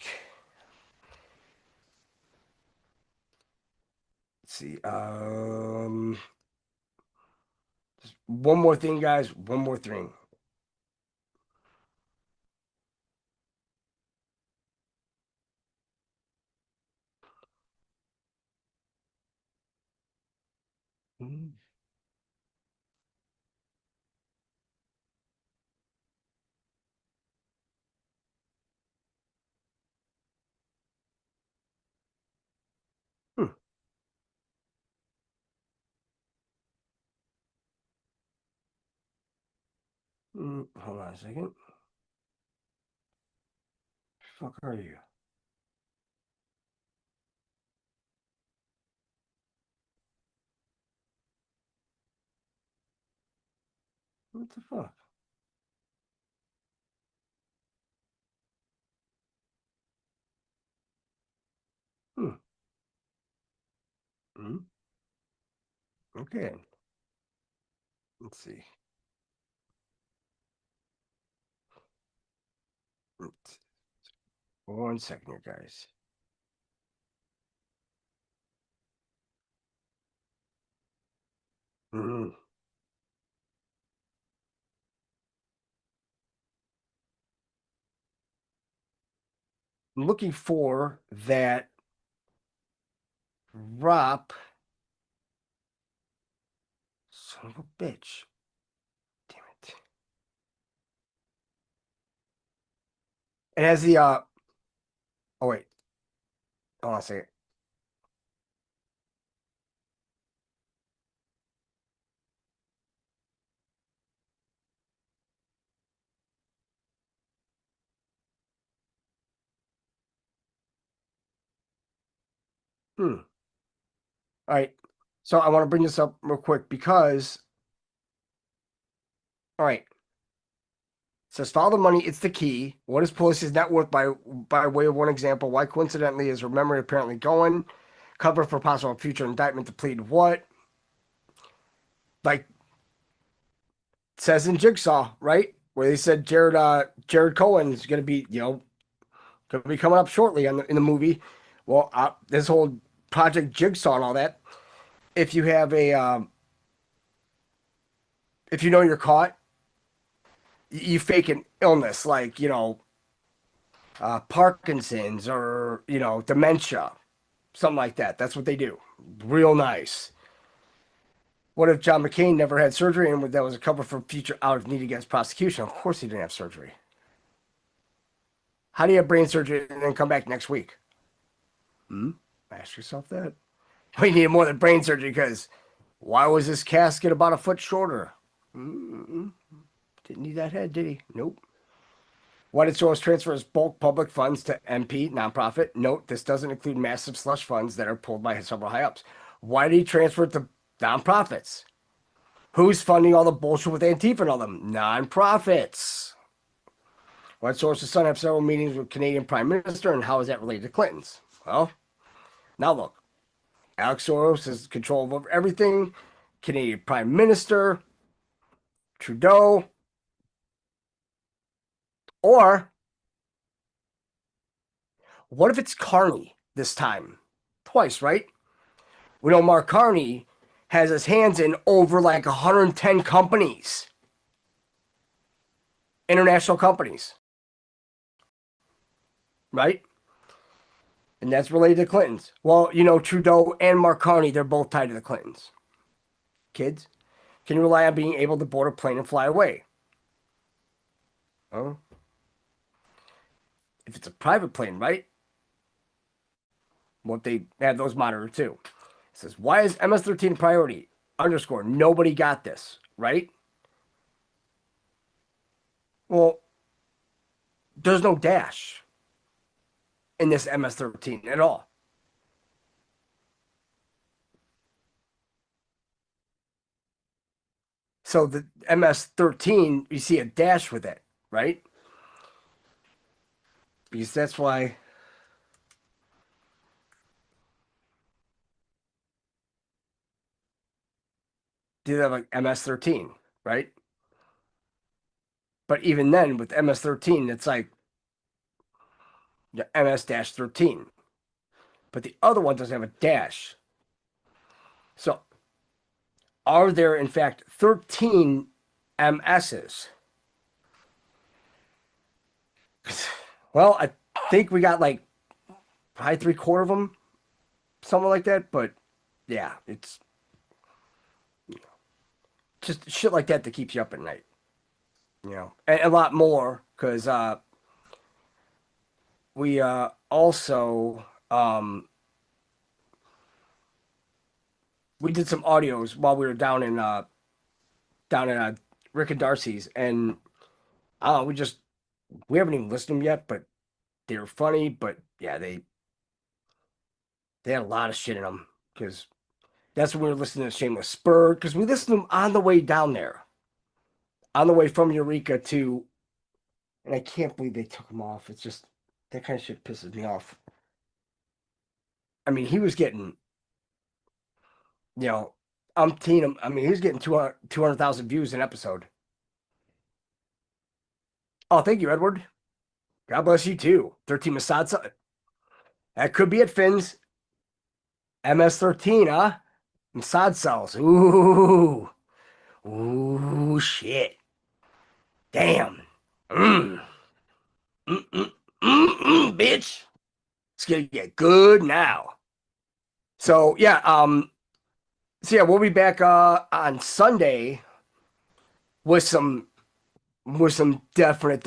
Let's see. Just one more thing, guys. One more thing. Hmm. Hold on a second. Fuck are you? What the fuck? Hmm. Hmm. Okay. Let's see. One second here, guys. Hmm. I'm looking for that ROP. Son of a bitch. Damn it. It has the oh wait. Hold on a second. All right. So I want to bring this up real quick because all right. It says follow the money, it's the key. What is Pelosi's net worth by way of one example? Why coincidentally is her memory apparently going? Cover for possible future indictment to plead what? Like it says in Jigsaw, right? Where they said Jared Cohen is gonna be, gonna be coming up shortly in the movie. Well, this whole Project Jigsaw and all that. If you have if you know you're caught, you fake an illness like Parkinson's or dementia, something like that. That's what they do. Real nice. What if John McCain never had surgery and that was a cover for future out of need against prosecution? Of course he didn't have surgery. How do you have brain surgery and then come back next week? Ask yourself that. We needed more than brain surgery because why was this casket about a foot shorter? Didn't need that head, did he? Nope. Why did Soros transfer his bulk public funds to MP, nonprofit? Note, this doesn't include massive slush funds that are pulled by several high-ups. Why did he transfer it to nonprofits? Who's funding all the bullshit with Antifa and all them? Nonprofits. Why did Soros' son have several meetings with Canadian Prime Minister, and how is that related to Clinton's? Well, now look. Alex Soros has control over everything. Canadian Prime Minister, Trudeau, or what if it's Carney this time? Twice, right? We know Mark Carney has his hands in over like 110 companies. International companies. Right? And that's related to Clintons. Well, you know, Trudeau and Mark Carney, they're both tied to the Clintons. Kids, can you rely on being able to board a plane and fly away? Oh. If it's a private plane, right? Well, they have those monitored too. It says, why is MS-13 a priority? Underscore, nobody got this, right? Well, there's no dash in this MS-13 at all. So the MS-13, you see a dash with it, right? Because that's why they have like MS-13, right? But even then, with MS-13, it's like MS-13. But the other one doesn't have a dash. So, are there, in fact, 13 MSs? Well, I think we got like probably 3/4 of them, something like that. But yeah, it's just shit like that keeps you up at night. You know, and a lot more because we also we did some audios while we were down in Rick and Darcy's, and we haven't even listened to them yet, but they were funny. But yeah, they had a lot of shit in them because that's when we were listening to Shameless Spur, because we listened to them on the way down there, on the way from Eureka to, and I can't believe they took him off. It's just that kind of shit pisses me off. I mean, he was getting, you know, he was getting 200,000 views an episode. Oh, thank you, Edward. God bless you too. 13 Mossad. That could be at Finn's. MS-13, huh? Mossad cells. Ooh. Ooh, shit. Damn. Bitch. It's gonna get good now. So yeah, we'll be back on Sunday with some definite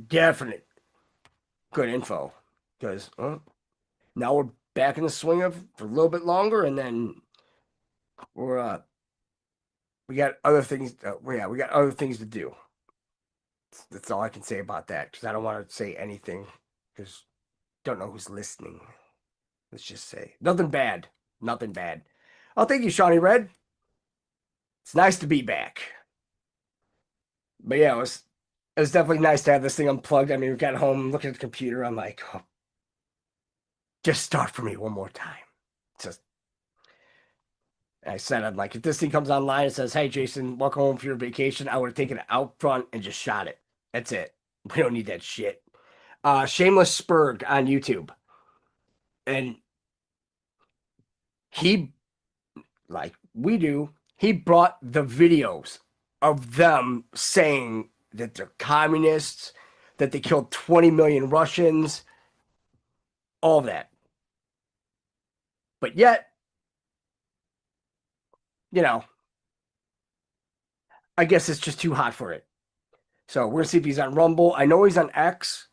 good info. Because now we're back in the swing of for a little bit longer, and then we got other things. We got other things to do. That's all I can say about that, because I don't want to say anything, because don't know who's listening. Let's just say nothing bad. Oh, thank you, Shawnee Red. It's nice to be back. But yeah, it was definitely nice to have this thing unplugged. I mean, we got home, looking at the computer. I'm like, oh, just start for me one more time. I said, I'm like, if this thing comes online and says, hey, Jason, welcome home for your vacation, I would have taken it out front and just shot it. That's it. We don't need that shit. Shameless Spurg on YouTube. And he, like we do, he brought the videos of them saying that they're communists, that they killed 20 million Russians, all that. But yet, you know, I guess it's just too hot for it. So we're gonna see if he's on Rumble. I know he's on X,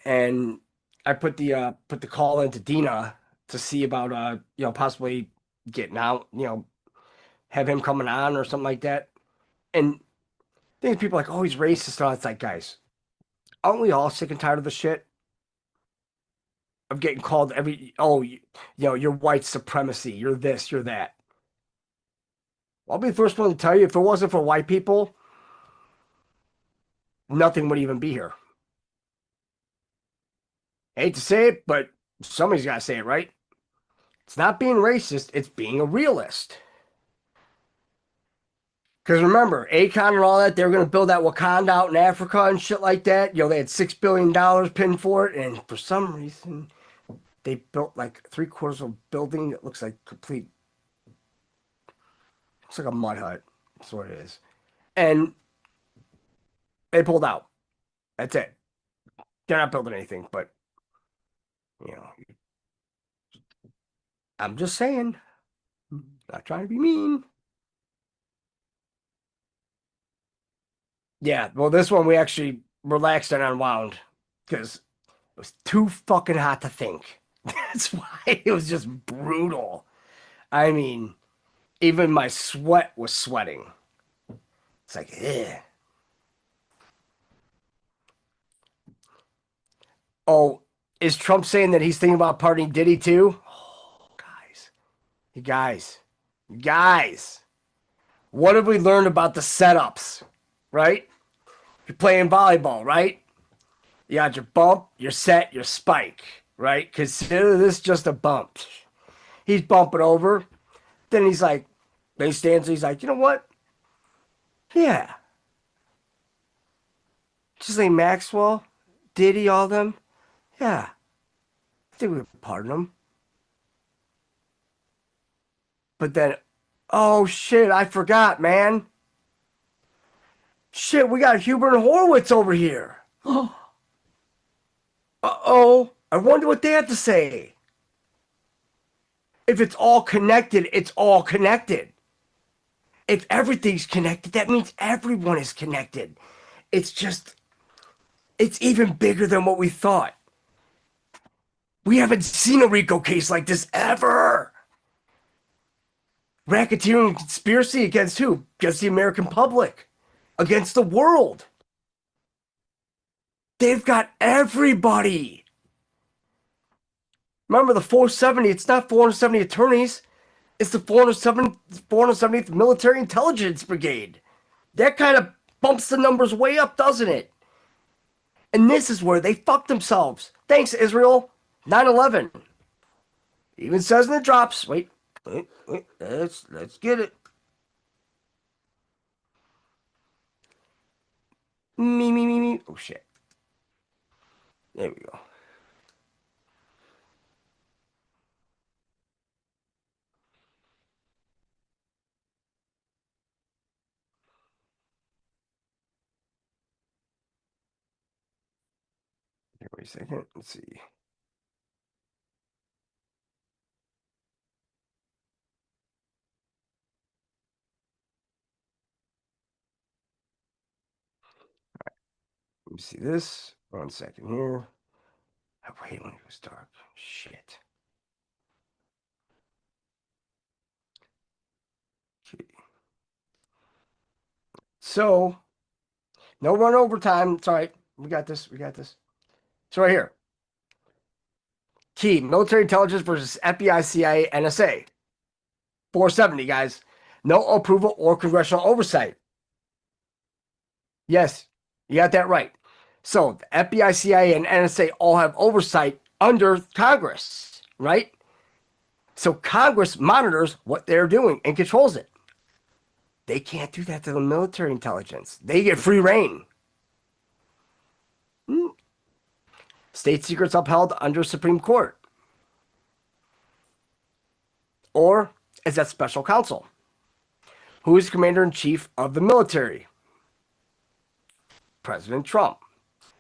and I put the call into Dina to see about possibly getting out, have him coming on or something like that. And I think people are like, oh, he's racist and all. It's like, guys, aren't we all sick and tired of the shit? Of getting called you're white supremacy, you're this, you're that. I'll be the first one to tell you, if it wasn't for white people, nothing would even be here. I hate to say it, but somebody's got to say it, right? It's not being racist, it's being a realist. Because remember, Akon and all that, they were going to build that Wakanda out in Africa and shit like that. They had $6 billion pinned for it, and for some reason, they built like 3/4 of a building that looks like complete. It's like a mud hut. That's what it is. And they pulled out. That's it. They're not building anything, but, I'm just saying. Not trying to be mean. Yeah, well, this one we actually relaxed and unwound because it was too fucking hot to think. That's why it was just brutal. I mean, even my sweat was sweating. It's like, eh. Oh, is Trump saying that he's thinking about pardoning Diddy too? Oh, guys. What have we learned about the setups, right? You're playing volleyball, right? You got your bump, your set, your spike, right? Consider this just a bump. He's bumping over. Then he's like, then he stands, he's like, you know what? Yeah. Ghislaine Maxwell, Diddy, all them. Yeah. I think we could pardon them. But then, oh shit, I forgot, man. Shit, we got Hubert and Horowitz over here. Uh-oh. I wonder what they have to say. If it's all connected, it's all connected. If everything's connected, that means everyone is connected. It's even bigger than what we thought. We haven't seen a RICO case like this ever. Racketeering conspiracy against who? Against the American public. Against the world. They've got everybody. Remember the 470, it's not 470 attorneys. It's the 470th Military Intelligence Brigade. That kind of bumps the numbers way up, doesn't it? And this is where they fucked themselves. Thanks, Israel. 9/11. Even says in the drops. Wait. Let's get it. Me. Oh, shit. There we go. Wait a second. Let's see. Let me see this. 1 second here. I hate when it goes dark. Shit. Okay. So, no run overtime. It's all right. We got this. So right here. Key, military intelligence versus FBI, CIA, NSA. 470, guys. No approval or congressional oversight. Yes, you got that right. So the FBI, CIA, and NSA all have oversight under Congress, right? So Congress monitors what they're doing and controls it. They can't do that to the military intelligence. They get free reign. State secrets upheld under Supreme Court. Or is that special counsel? Who is commander-in-chief of the military? President Trump.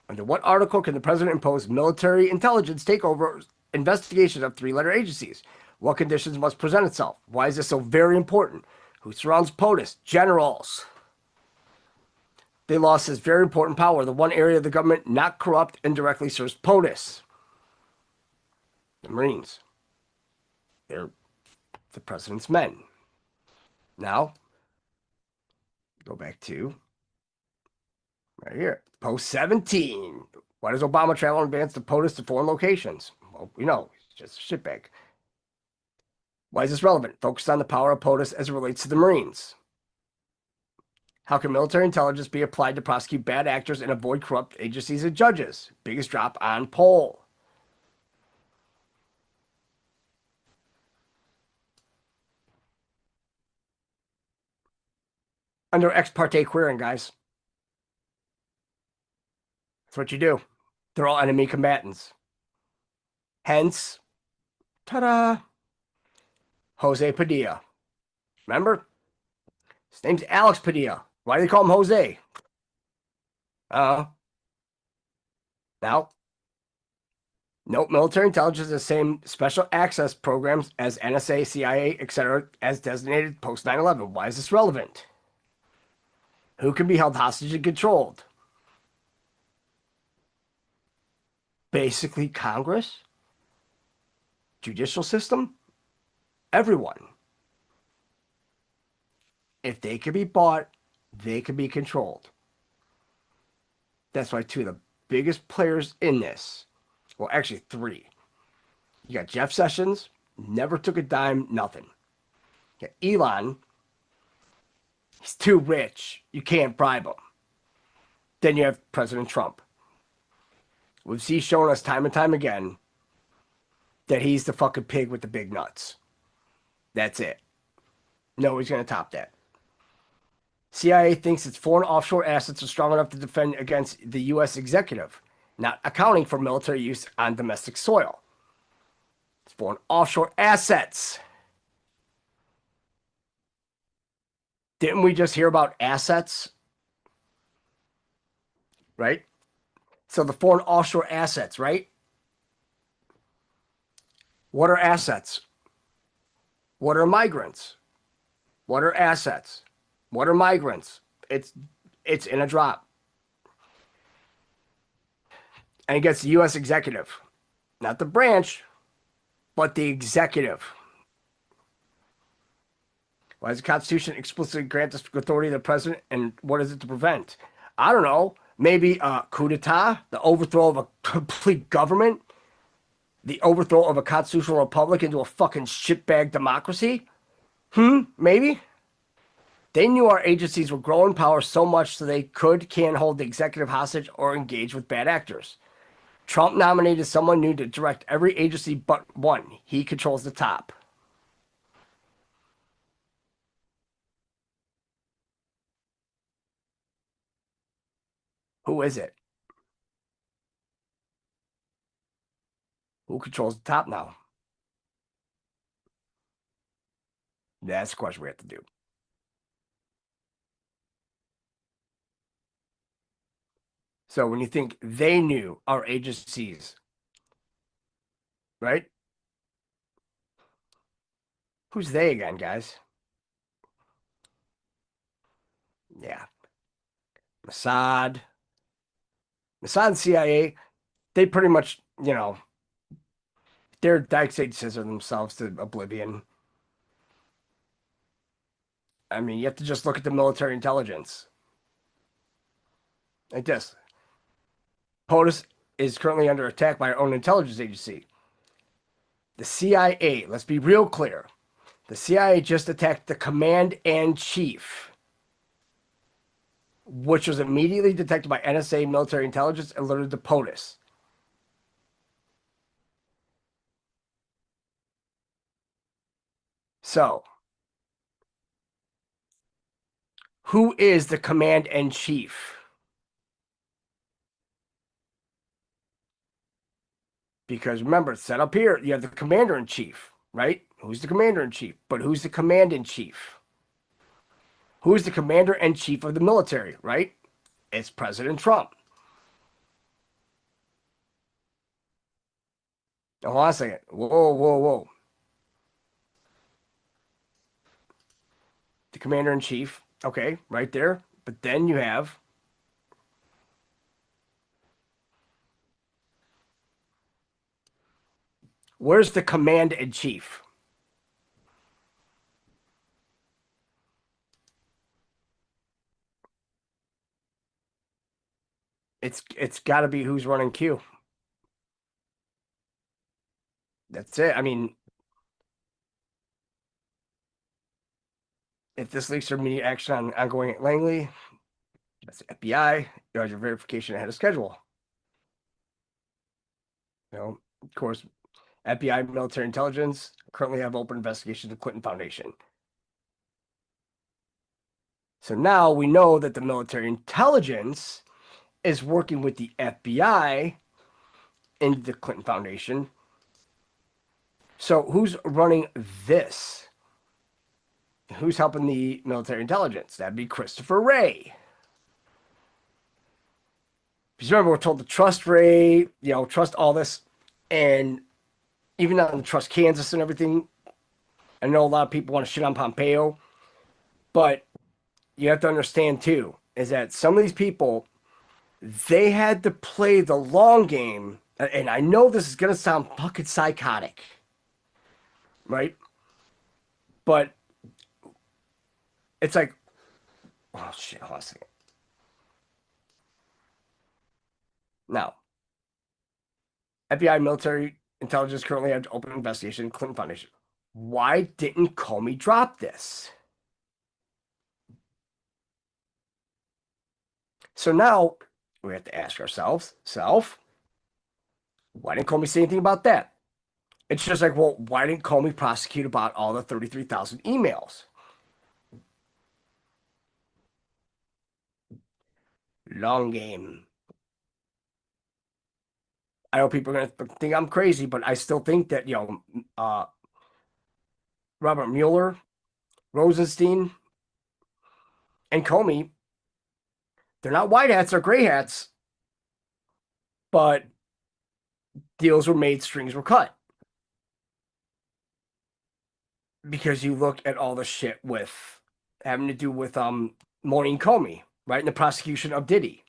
Under what article can the president impose military intelligence takeover investigation of three-letter agencies? What conditions must present itself? Why is this so very important? Who surrounds POTUS? Generals. They lost this very important power. The one area of the government not corrupt and directly serves POTUS. The Marines. They're the president's men. Now, go back to Right here. Post 17. Why does Obama travel in advance to POTUS to foreign locations? Well, we know. He's just a shitbag. Why is this relevant? Focus on the power of POTUS as it relates to the Marines. How can military intelligence be applied to prosecute bad actors and avoid corrupt agencies and judges? Biggest drop on poll. Under ex parte queering, guys. That's what you do. They're all enemy combatants. Hence, ta-da, Jose Padilla. Remember? His name's Alex Padilla. Why do they call him Jose? Now, note military intelligence is the same special access programs as NSA, CIA, etc. as designated post 9/11. Why is this relevant? Who can be held hostage and controlled? Basically, Congress, judicial system, everyone. If they can be bought, they can be controlled. That's why two of the biggest players in this, well, actually three. You got Jeff Sessions, never took a dime, nothing. You got Elon, he's too rich, you can't bribe him. Then you have President Trump. We've seen shown us time and time again that he's the fucking pig with the big nuts. That's it. Nobody's going to top that. CIA thinks its foreign offshore assets are strong enough to defend against the U.S. executive, not accounting for military use on domestic soil. It's foreign offshore assets. Didn't we just hear about assets? Right? So the foreign offshore assets, right? What are assets? What are migrants? What are assets? What are migrants? It's in a drop. And against the U.S. executive. Not the branch, but the executive. Why does the Constitution explicitly grant this authority to the president, and what is it to prevent? I don't know. Maybe a coup d'etat, the overthrow of a complete government, the overthrow of a constitutional republic into a fucking shitbag democracy? Maybe? They knew our agencies were growing power so much so they can hold the executive hostage or engage with bad actors. Trump nominated someone new to direct every agency but one. He controls the top. Who is it? Who controls the top now? That's the question we have to do. So when you think they knew our agencies, right? Who's they again, guys? Yeah. Mossad and CIA, they pretty much, they're dissect scissor themselves to oblivion. I mean, you have to just look at the military intelligence. Like this. POTUS is currently under attack by our own intelligence agency. The CIA, let's be real clear. The CIA just attacked the command-in-chief, which was immediately detected by NSA military intelligence and alerted to POTUS. So, who is the command-in-chief? Because remember, it's set up here. You have the commander-in-chief, right? Who's the commander-in-chief? But who's the command-in-chief? Who's the commander-in-chief of the military, right? It's President Trump. Now, hold on a second. Whoa. The commander-in-chief, okay, right there. But then you have where's the command-in-chief? It's got to be who's running Q. That's it. I mean, if this leaks to immediate action on ongoing at Langley, that's the FBI. There's your verification ahead of schedule. Of course, FBI military intelligence currently have open investigation of the Clinton Foundation. So now we know that the military intelligence is working with the FBI and the Clinton Foundation. So who's running this? Who's helping the military intelligence? That'd be Christopher Wray. Because remember, we're told to trust Wray, trust all this. And even on trust Kansas and everything, I know a lot of people want to shit on Pompeo. But you have to understand, too, is that some of these people, they had to play the long game. And I know this is going to sound fucking psychotic. Right? But it's like, oh shit, hold on a second. Now, FBI military intelligence currently have open investigation in Clinton Foundation. Why didn't Comey drop this? So now we have to ask ourselves, why didn't Comey say anything about that? It's just like, well, why didn't Comey prosecute about all the 33,000 emails? Long game. I know people are going to think I'm crazy, but I still think that, Robert Mueller, Rosenstein, and Comey, they're not white hats, they're gray hats. But deals were made, strings were cut. Because you look at all the shit with having to do with Maureen Comey, right? And the prosecution of Diddy.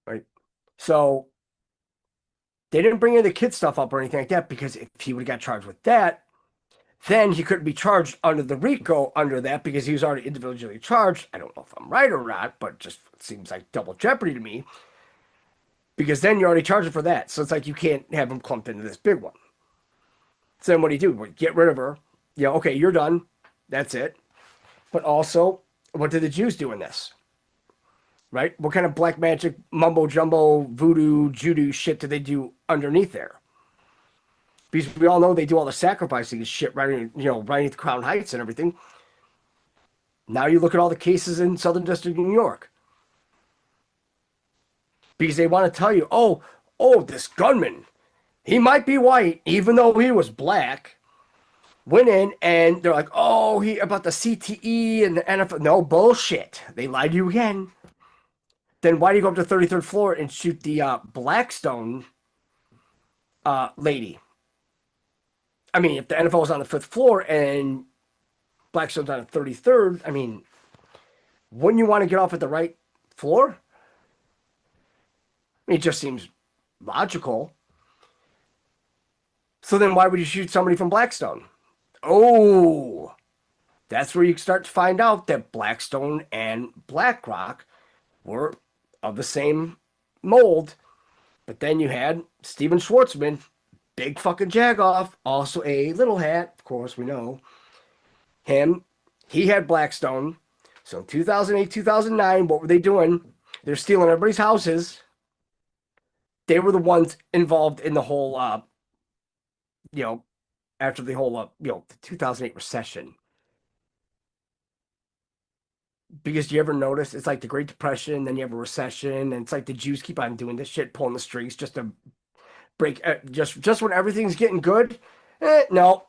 Right? So they didn't bring in the kid stuff up or anything like that, because if he would have got charged with that, then he couldn't be charged under the RICO under that, because he was already individually charged. I don't know if I'm right or not, but it just seems like double jeopardy to me. Because then you're already charging for that. So it's like you can't have him clumped into this big one. So then what do you do? Well, get rid of her. Okay, you're done. That's it. But also, what did the Jews do in this? Right? What kind of black magic, mumbo jumbo, voodoo, judo shit did they do underneath there? Because we all know they do all the sacrificing and shit right at the Crown Heights and everything. Now you look at all the cases in Southern District of New York. Because they want to tell you, oh, this gunman, he might be white, even though he was black. Went in and they're like, oh, about the CTE and the NFL. No, bullshit. They lied to you again. Then why do you go up to 33rd floor and shoot the Blackstone lady? I mean, if the NFL was on the 5th floor and Blackstone's on the 33rd, I mean, wouldn't you want to get off at the right floor? I mean, it just seems logical. So then why would you shoot somebody from Blackstone? Oh, that's where you start to find out that Blackstone and BlackRock were of the same mold. But then you had Steven Schwartzman, big fucking jagoff, also a little hat, of course, we know. Him, he had Blackstone. So in 2008, 2009, what were they doing? They're stealing everybody's houses. They were the ones involved in the whole, after the whole, the 2008 recession. Because you ever notice, it's like the Great Depression, then you have a recession, and it's like the Jews keep on doing this shit, pulling the strings just to break, just when everything's getting good. No.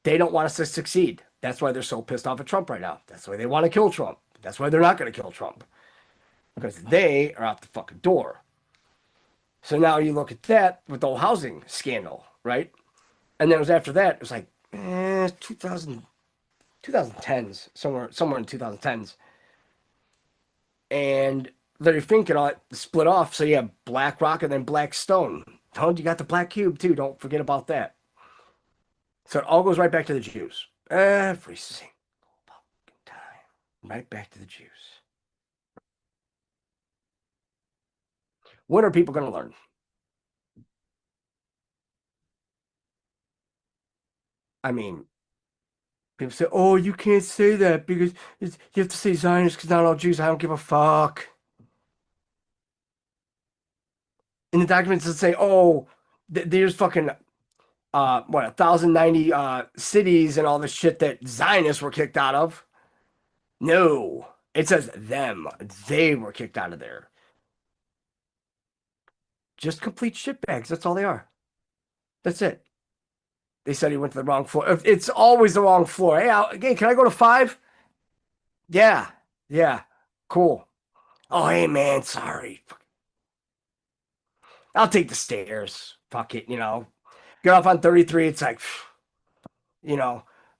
They don't want us to succeed. That's why they're so pissed off at Trump right now. That's why they want to kill Trump. That's why they're not going to kill Trump. Because they are out the fucking door. So now you look at that with the whole housing scandal, right? And then it was after that, it was like 2010s, somewhere in 2010s. And Larry Fink and all that split off. So you have BlackRock and then Blackstone. You got the Black Cube too. Don't forget about that. So it all goes right back to the Jews. Every single fucking time. Right back to the Jews. When are people going to learn? I mean, people say, oh, you can't say that because you have to say Zionists because not all Jews. I don't give a fuck. In the documents that say, oh, there's fucking, 1,090 cities and all this shit that Zionists were kicked out of. No, it says them. They were kicked out of there. Just complete shitbags. That's all they are. That's it. They said he went to the wrong floor. It's always the wrong floor. Hey, again, can I go to 5? Yeah. Yeah. Cool. Oh, hey, man. Sorry. I'll take the stairs. Fuck it. Get off on 33. It's like,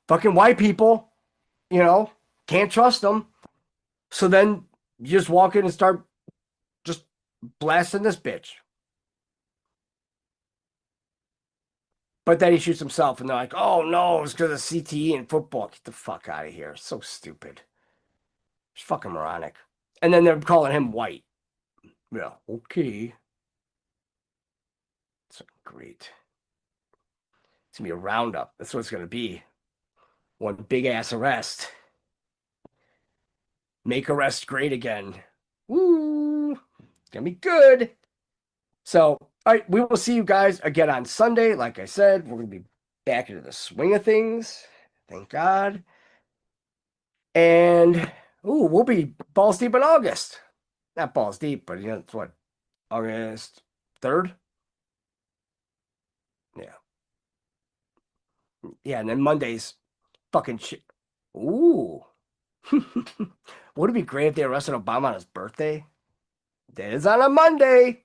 fucking white people, can't trust them. So then you just walk in and start just blasting this bitch. But then he shoots himself, and they're like, oh, no, it's because of CTE and football. Get the fuck out of here. So stupid. It's fucking moronic. And then they're calling him white. Yeah, okay. It's great. It's going to be a roundup. That's what it's going to be. One big-ass arrest. Make arrest great again. Woo! It's going to be good. So, all right, we will see you guys again on Sunday. Like I said, we're going to be back into the swing of things. Thank God. And, we'll be balls deep in August. Not balls deep, but, it's what? August 3rd? Yeah. Yeah, and then Monday's fucking shit. Ooh. Would it be great if they arrested Obama on his birthday? That is on a Monday.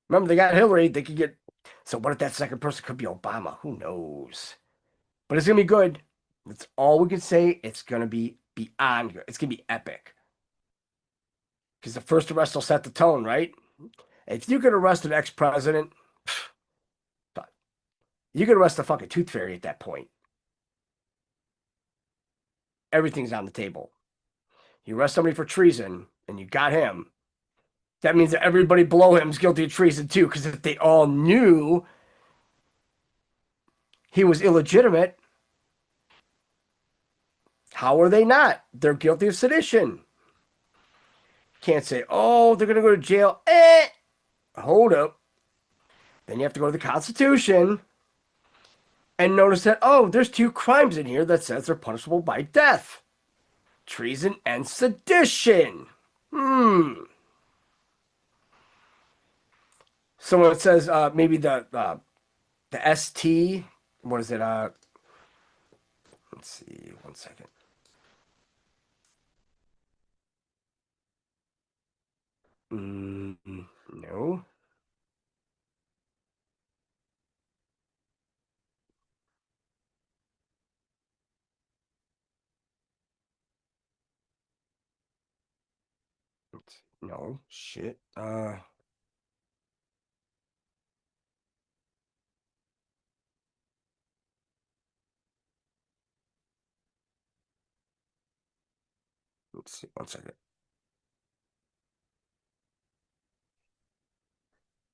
Remember, they got Hillary. They could get. So what if that second person could be Obama? Who knows? But it's going to be good. That's all we can say. It's going to be beyond good. It's going to be epic. Because the first arrest will set the tone, right? If you could arrest an ex-president, you could arrest a fucking tooth fairy at that point. Everything's on the table. You arrest somebody for treason, and you got him. That means that everybody below him is guilty of treason too, because if they all knew he was illegitimate, how are they not? They're guilty of sedition. Can't say, oh, they're going to go to jail. Hold up. Then you have to go to the Constitution and notice that, oh, there's 2 crimes in here that says they're punishable by death. Treason and sedition. So it says maybe the ST, what is it? Let's see, 1 second. No. No, shit. Let's see, 1 second.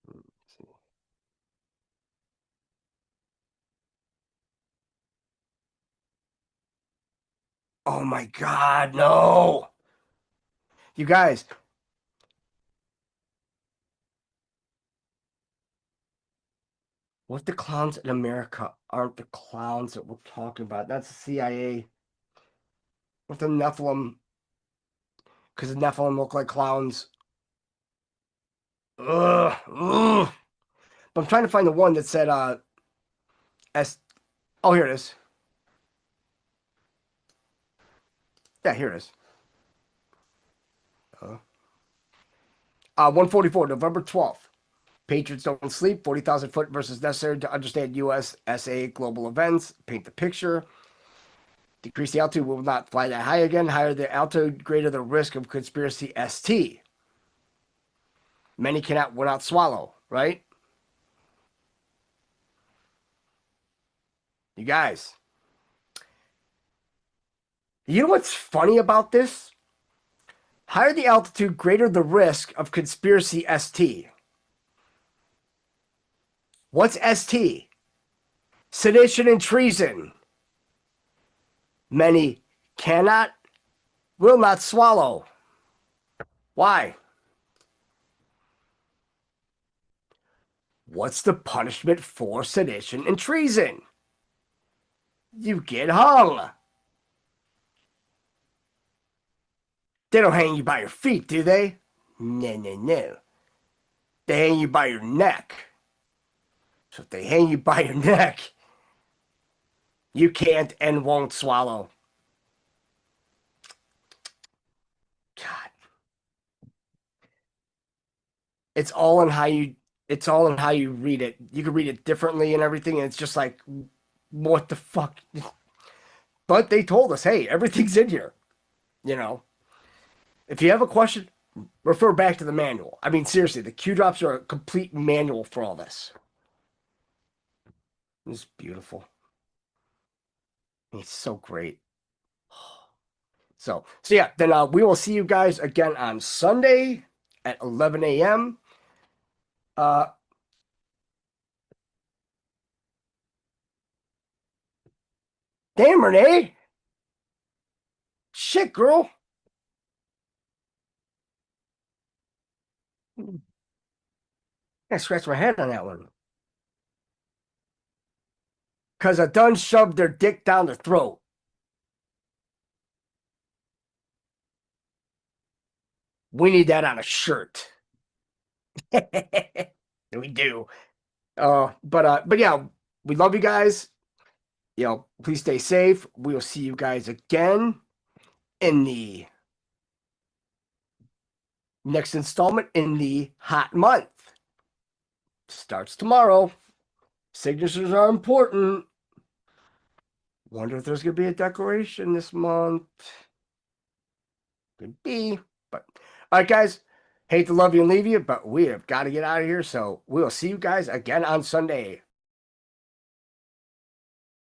Let's see. Oh my God, no. You guys. What if the clowns in America aren't the clowns that we're talking about? That's the CIA. What if the Nephilim, because the Nephilim look like clowns. Ugh. But I'm trying to find the one that said, oh, here it is. Yeah, here it is. 144, November 12th. Patriots don't sleep. 40,000 foot versus necessary to understand USA global events. Paint the picture. Decrease the altitude. Will not fly that high again. Higher the altitude, greater the risk of conspiracy ST. Many will not swallow, right? You guys. You know what's funny about this? Higher the altitude, greater the risk of conspiracy ST. What's ST? Sedition and treason. Many cannot, will not swallow. Why? What's the punishment for sedition and treason? You get hung. They don't hang you by your feet, do they? No, no, no. They hang you by your neck. So if they hang you by your neck, you can't and won't swallow. God. It's all in how you read it. You can read it differently and everything, and it's just like, what the fuck? But they told us, hey, everything's in here. You know. If you have a question, refer back to the manual. I mean, seriously, the Q drops are a complete manual for all this. It's beautiful. It's so great. So yeah, then we will see you guys again on Sunday at 11 a.m. Damn, Renee. Shit, girl. I scratched my head on that one. Because I done shoved their dick down their throat. We need that on a shirt. We do. But yeah, we love you guys. You know, please stay safe. We will see you guys again in the next installment in the hot month. Starts tomorrow. Signatures are important. Wonder if there's going to be a declaration this month. Could be. But, all right, guys. Hate to love you and leave you, but we have got to get out of here. So we'll see you guys again on Sunday.